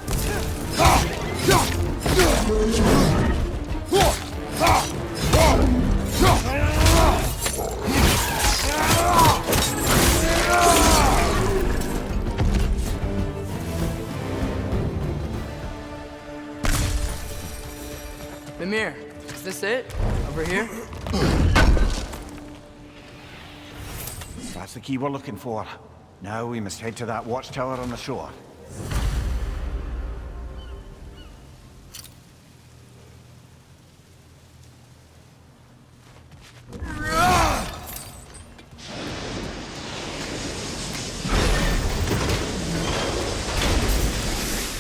S1: Mimir, is this it? Over here?
S7: That's the key we're looking for. Now we must head to that watchtower on the shore.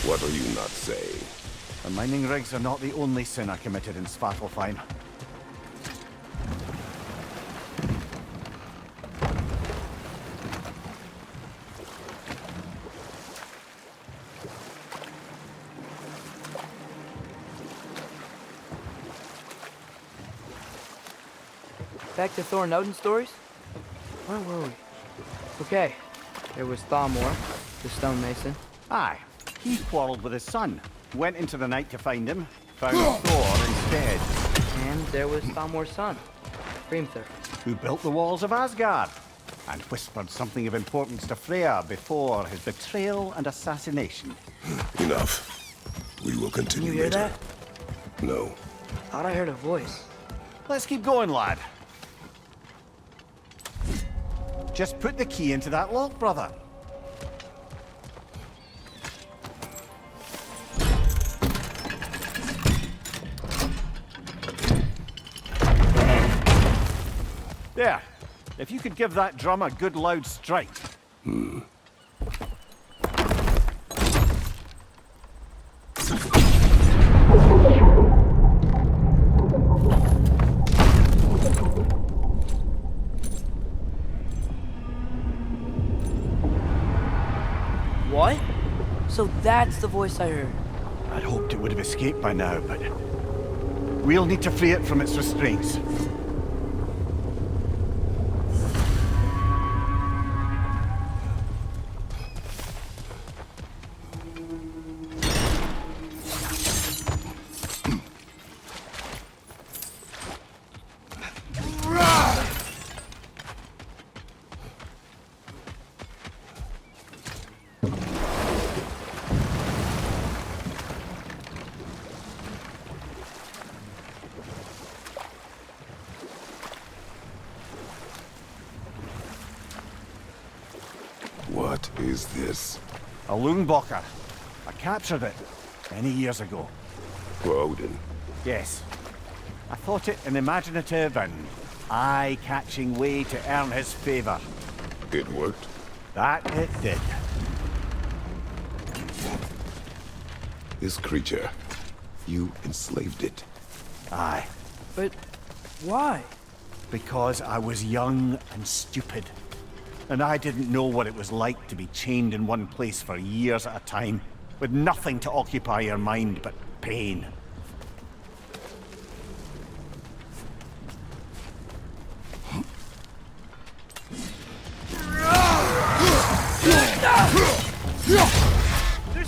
S4: What are you not saying?
S7: The mining rigs are not the only sin I committed in Svartalfheim.
S1: Back to Thor and Odin stories? Where were we? Okay, there was Thamor, the stonemason.
S7: Aye, he quarreled with his son. Went into the night to find him. Found Thor instead.
S1: And there was Thamor's son, Hrimthur.
S7: Who built the walls of Asgard. And whispered something of importance to Freya before his betrayal and assassination.
S4: Enough. We will
S1: Can
S4: continue
S1: you hear
S4: later.
S1: that?
S4: No.
S1: Thought I heard a voice.
S7: Let's keep going, lad. Just put the key into that lock, brother. There. If you could give that drum a good loud strike.
S1: What? So that's the voice I heard.
S7: I'd hoped it would have escaped by now, but we'll need to free it from its restraints.
S4: What is this?
S7: A Lungbocker. I captured it many years ago.
S4: For Odin.
S7: Yes. I thought it an imaginative and eye-catching way to earn his favor.
S4: It worked?
S7: That it did.
S4: This creature, you enslaved it.
S7: Aye.
S1: But why?
S7: Because I was young and stupid. And I didn't know what it was like to be chained in one place for years at a time, with nothing to occupy your mind but pain.
S5: There's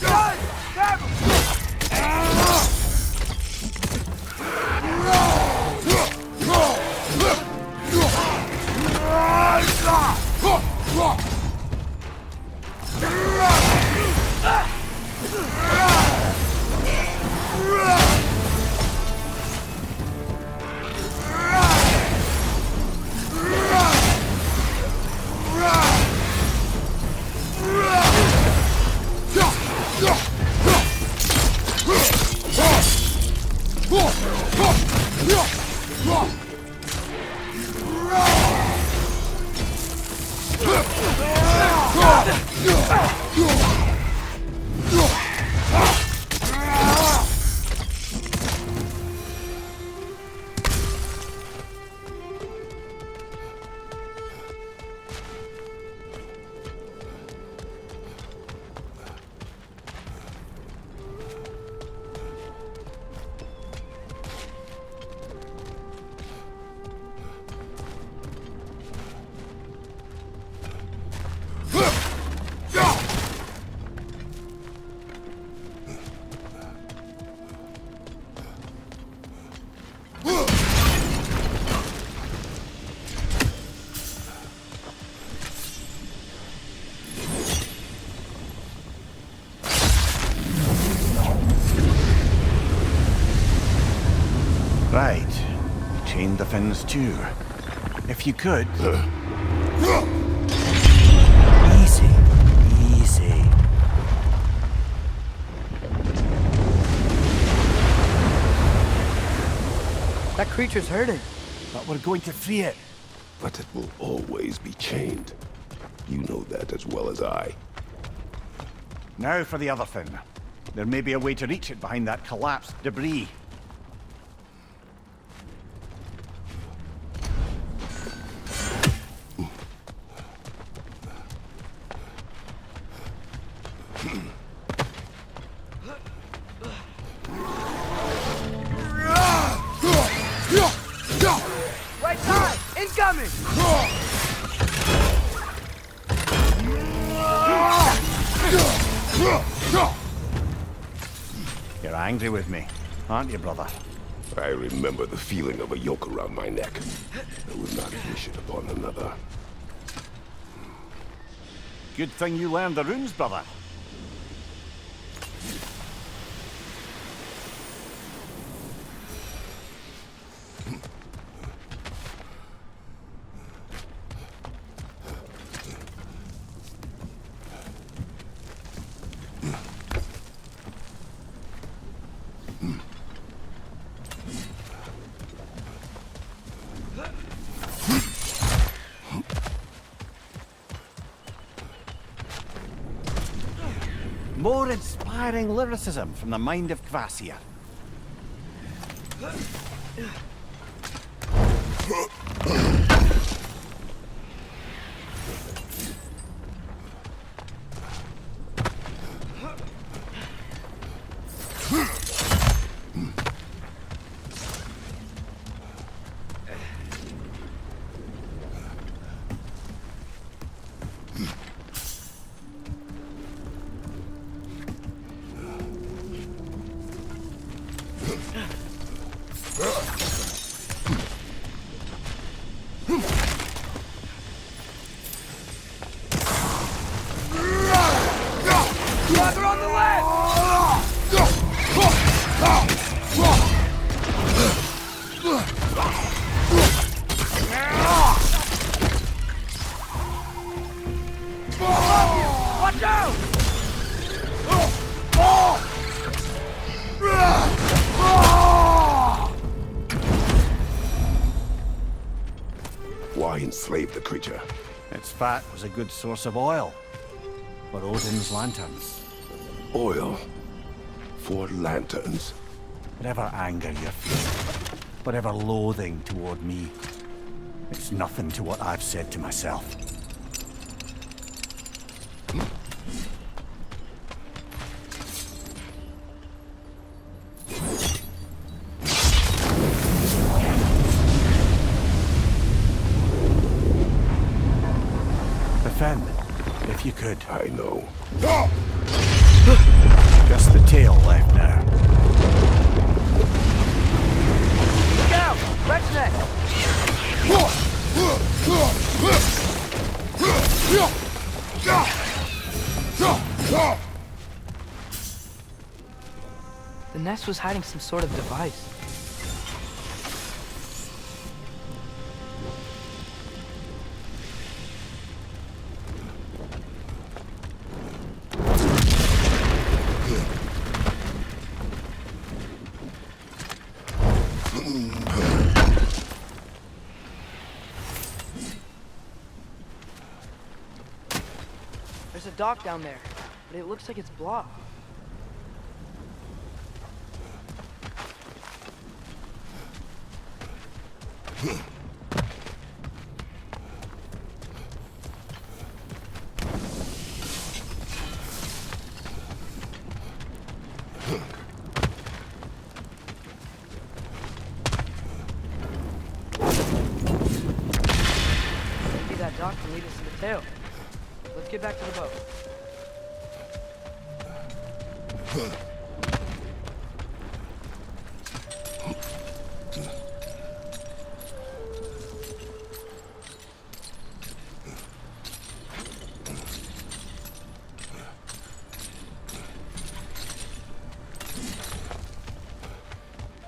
S7: Right. Chain the fins too. If you could. Easy. Easy.
S1: That creature's hurting.
S7: But we're going to free it.
S4: But it will always be chained. You know that as well as I.
S7: Now for the other fin. There may be a way to reach it behind that collapsed debris.
S1: Right side! Incoming!
S7: You're angry with me, aren't you, brother?
S4: I remember the feeling of a yoke around my neck. I would not wish it upon another.
S7: Good thing you learned the runes, brother. More inspiring lyricism from the mind of Kvasir.
S1: Dagger on the left! Watch out!
S4: Why enslave the creature?
S7: Its fat was a good source of oil for Odin's lanterns.
S4: Oil for lanterns.
S7: Whatever anger you feel, whatever loathing toward me, it's nothing to what I've said to myself. The fin, if you could.
S4: I know.
S7: Just the tail left now.
S1: Look out! Red's neck! The nest was hiding some sort of device. There's a dock down there, but it looks like it's blocked. Maybe that dock can lead us to the tail. Let's get back to the boat.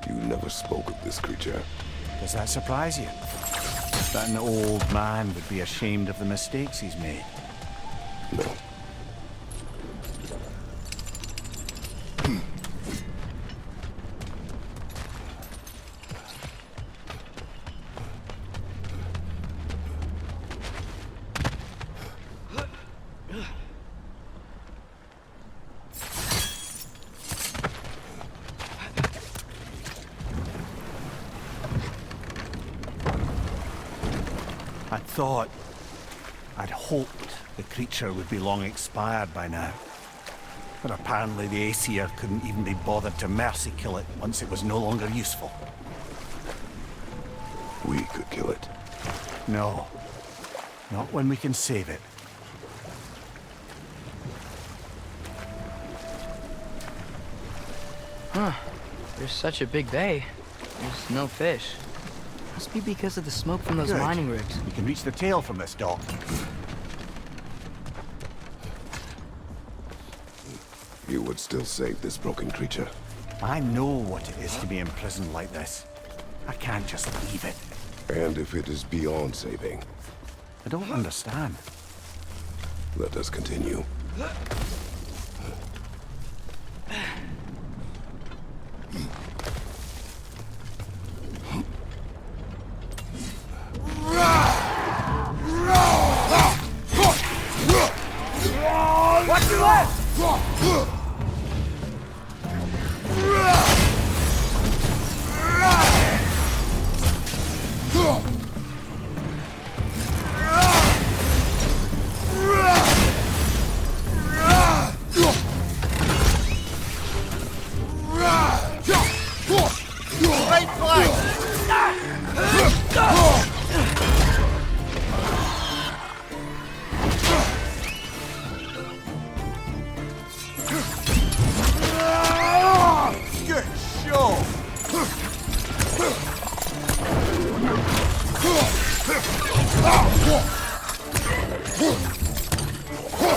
S4: You never spoke of this creature.
S7: Does that surprise you? That an old man would be ashamed of the mistakes he's made.
S4: No.
S7: I'd hoped the creature would be long expired by now. But apparently the Aesir couldn't even be bothered to mercy kill it once it was no longer useful.
S4: We could kill it.
S7: No. Not when we can save it.
S1: Huh. There's such a big bay. There's no fish. Must be because of the smoke from those
S7: Good.
S1: mining rigs.
S7: We can reach the tail from this dock.
S4: You would still save this broken creature.
S7: I know what it is to be imprisoned like this. I can't just leave it.
S4: And if it is beyond saving,
S7: I don't understand.
S4: let us continue.
S1: Watch your left!
S3: Right flank!
S7: Good show!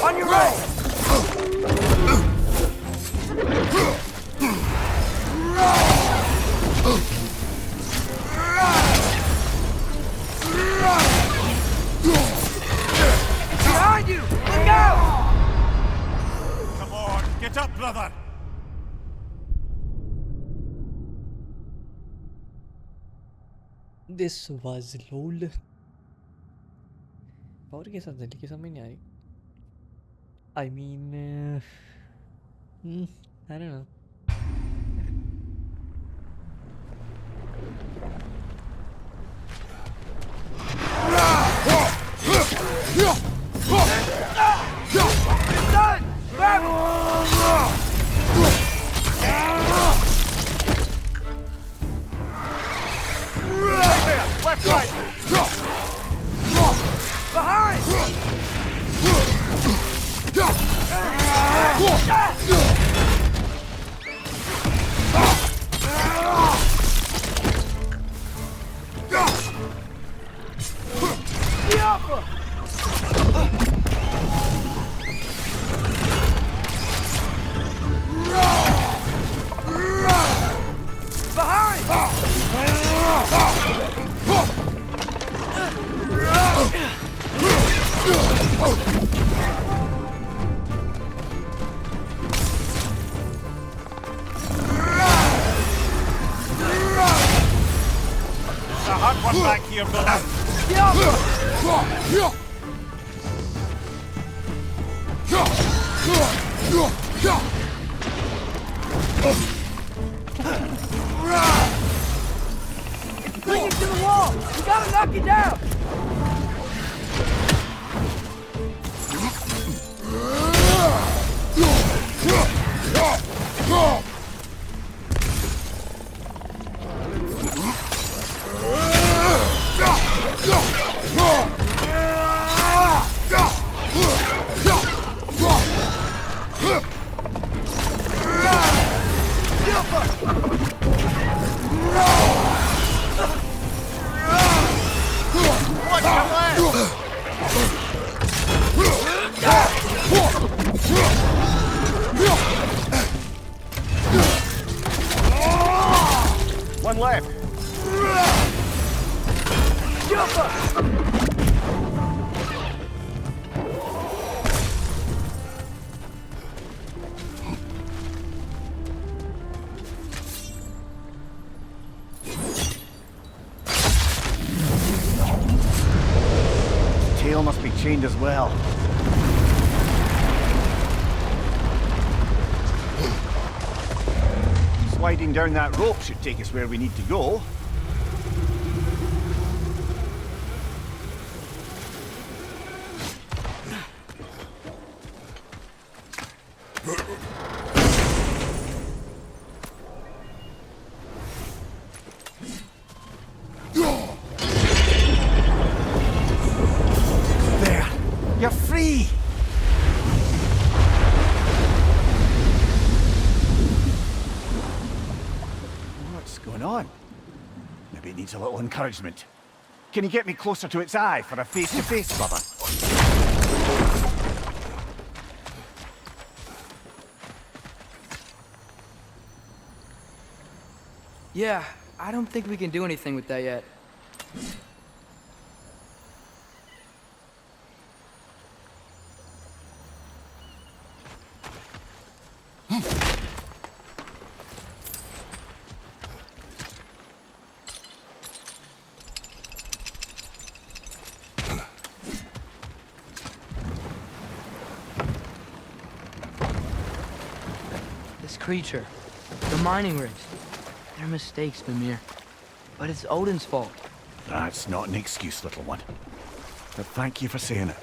S1: On your right! Behind you! Look out!
S7: Come on, get up, brother!
S6: This was LOL. और के साथ जल्दी की समझ नहीं आ रही. I mean, I don't know.
S7: Left, right!
S1: Behind!
S7: There's a hot one back here, brother.
S1: Bring him to the wall! We gotta knock it down!
S7: One left. Tail must be chained as well. Sliding down that rope should take us where we need to go. There! You're free! What's going on? Maybe it needs a little encouragement. Can you get me closer to its eye for a face-to-face, brother?
S1: Yeah, I don't think we can do anything with that yet. This creature, the mining rigs, they're mistakes, Mimir. But it's Odin's fault.
S7: That's not an excuse, little one. But thank you for saying it.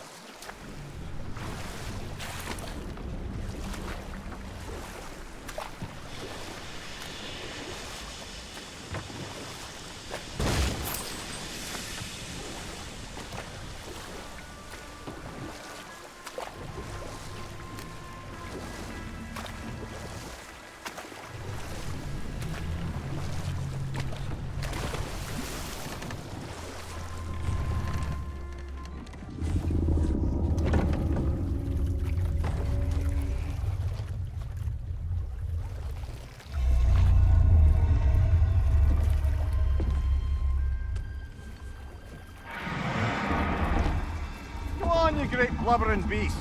S7: You great blubbering beast!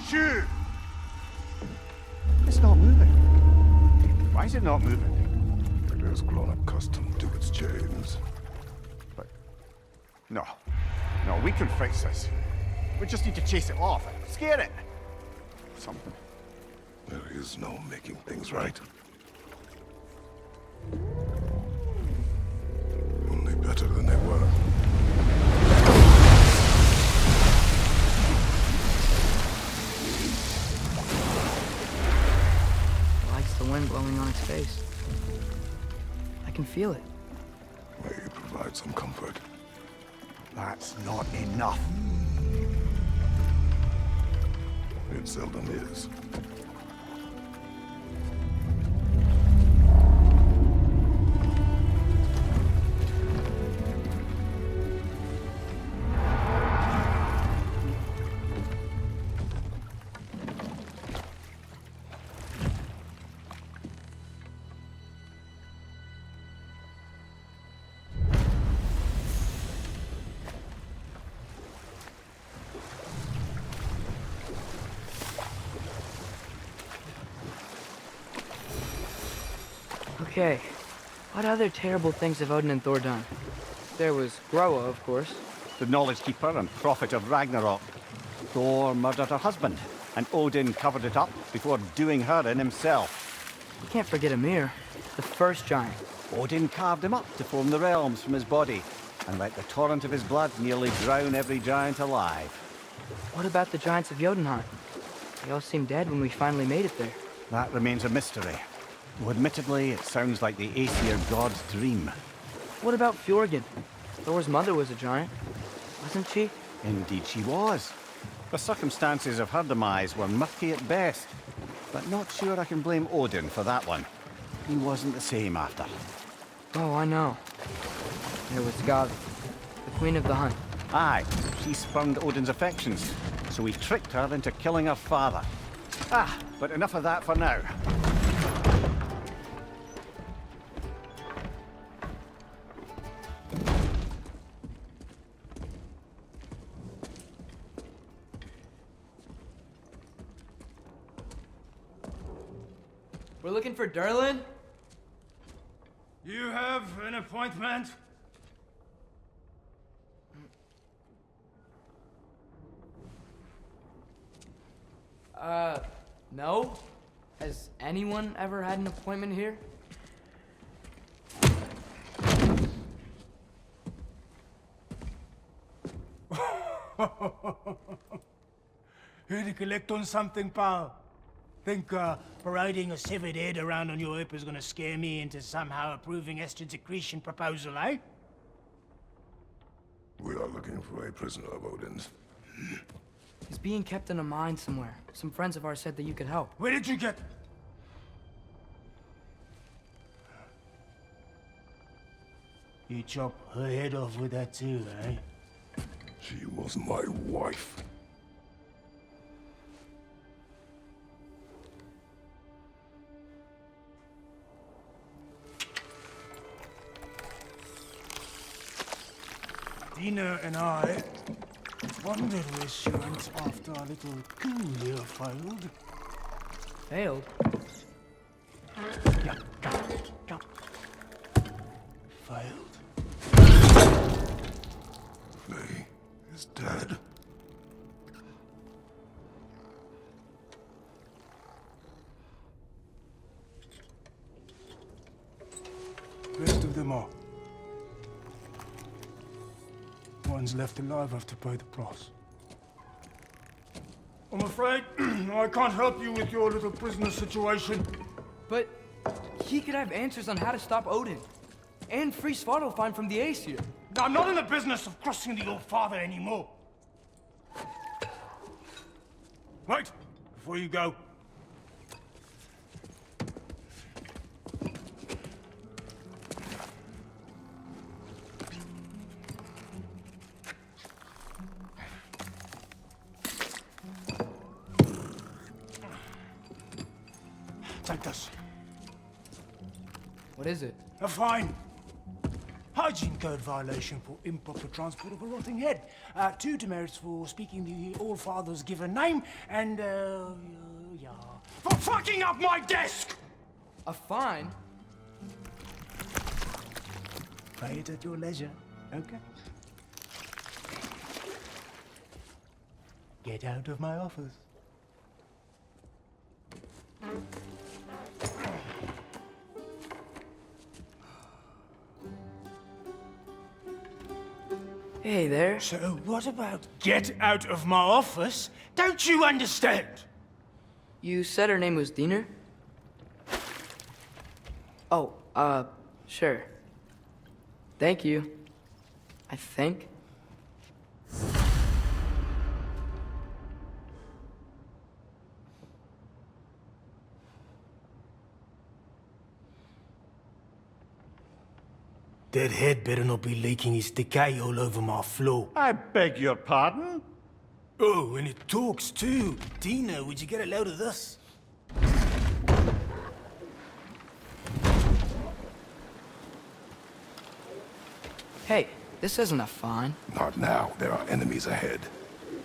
S7: Shoo! It's not moving. Why is it not moving?
S4: It has grown accustomed to its chains.
S7: But... No. No, we can fix this. We just need to chase it off. Scare it. Something.
S4: There is no making things right. Only better than they were.
S1: The wind blowing on its face. I can feel it.
S4: May you provide some comfort.
S7: That's not enough.
S4: It seldom is.
S1: Okay, what other terrible things have Odin and Thor done? There was Groa, of course.
S7: The knowledge keeper and prophet of Ragnarok. Thor murdered her husband, and Odin covered it up before doing her in himself.
S1: You can't forget Ymir, the first giant.
S7: Odin carved him up to form the realms from his body, and let the torrent of his blood nearly drown every giant alive.
S1: What about the giants of Jotunheim? They all seemed dead when we finally made it there.
S7: That remains a mystery. Though admittedly, it sounds like the Aesir god's dream.
S1: What about Fjorgyn? Thor's mother was a giant, wasn't she?
S7: Indeed she was. The circumstances of her demise were murky at best, but not sure I can blame Odin for that one. He wasn't the same after.
S1: Oh, I know. There was Gavi, the queen of the hunt.
S7: Aye, she spurned Odin's affections, so he tricked her into killing her father. But enough of that for now.
S1: We're looking for Durlin?
S8: You have an appointment?
S1: No? Has anyone ever had an appointment here?
S8: Here to collect on something, pal? Think parading a severed head around on your hip is gonna scare me into somehow approving estrogen secretion proposal, eh?
S4: We are looking for a prisoner of Odin's.
S1: He's being kept in a mine somewhere. Some friends of ours said that you could help.
S8: Where did you get... You chop her head off with that too, eh?
S4: She was my wife.
S8: Dina and I wondered where she went after our little coup here failed.
S1: Failed?
S8: Yeah, come. Failed.
S4: Faye is dead.
S8: Rest of them are. One's left alive have to pay the price. I'm afraid I can't help you with your little prisoner situation.
S1: But he could have answers on how to stop Odin. And free Svartalfheim from the Aesir.
S8: I'm not in the business of crossing the old father anymore. Wait, before you go. Take this.
S1: What is it?
S8: A fine. Hygiene code violation for improper transport of a rotting head. 2 demerits for speaking the All-Father's given name, and, yeah. For fucking up my desk!
S1: A fine?
S8: Pay it at your leisure, okay? Get out of my office.
S1: Hey there.
S8: So what about get out of my office? Don't you understand?
S1: You said her name was Diener? Oh, sure. Thank you. I think.
S8: That head better not be leaking his decay all over my floor.
S7: I beg your pardon?
S8: Oh, and it talks too. Dina, would you get a load of this?
S1: Hey, this isn't a fine.
S4: Not now. There are enemies ahead.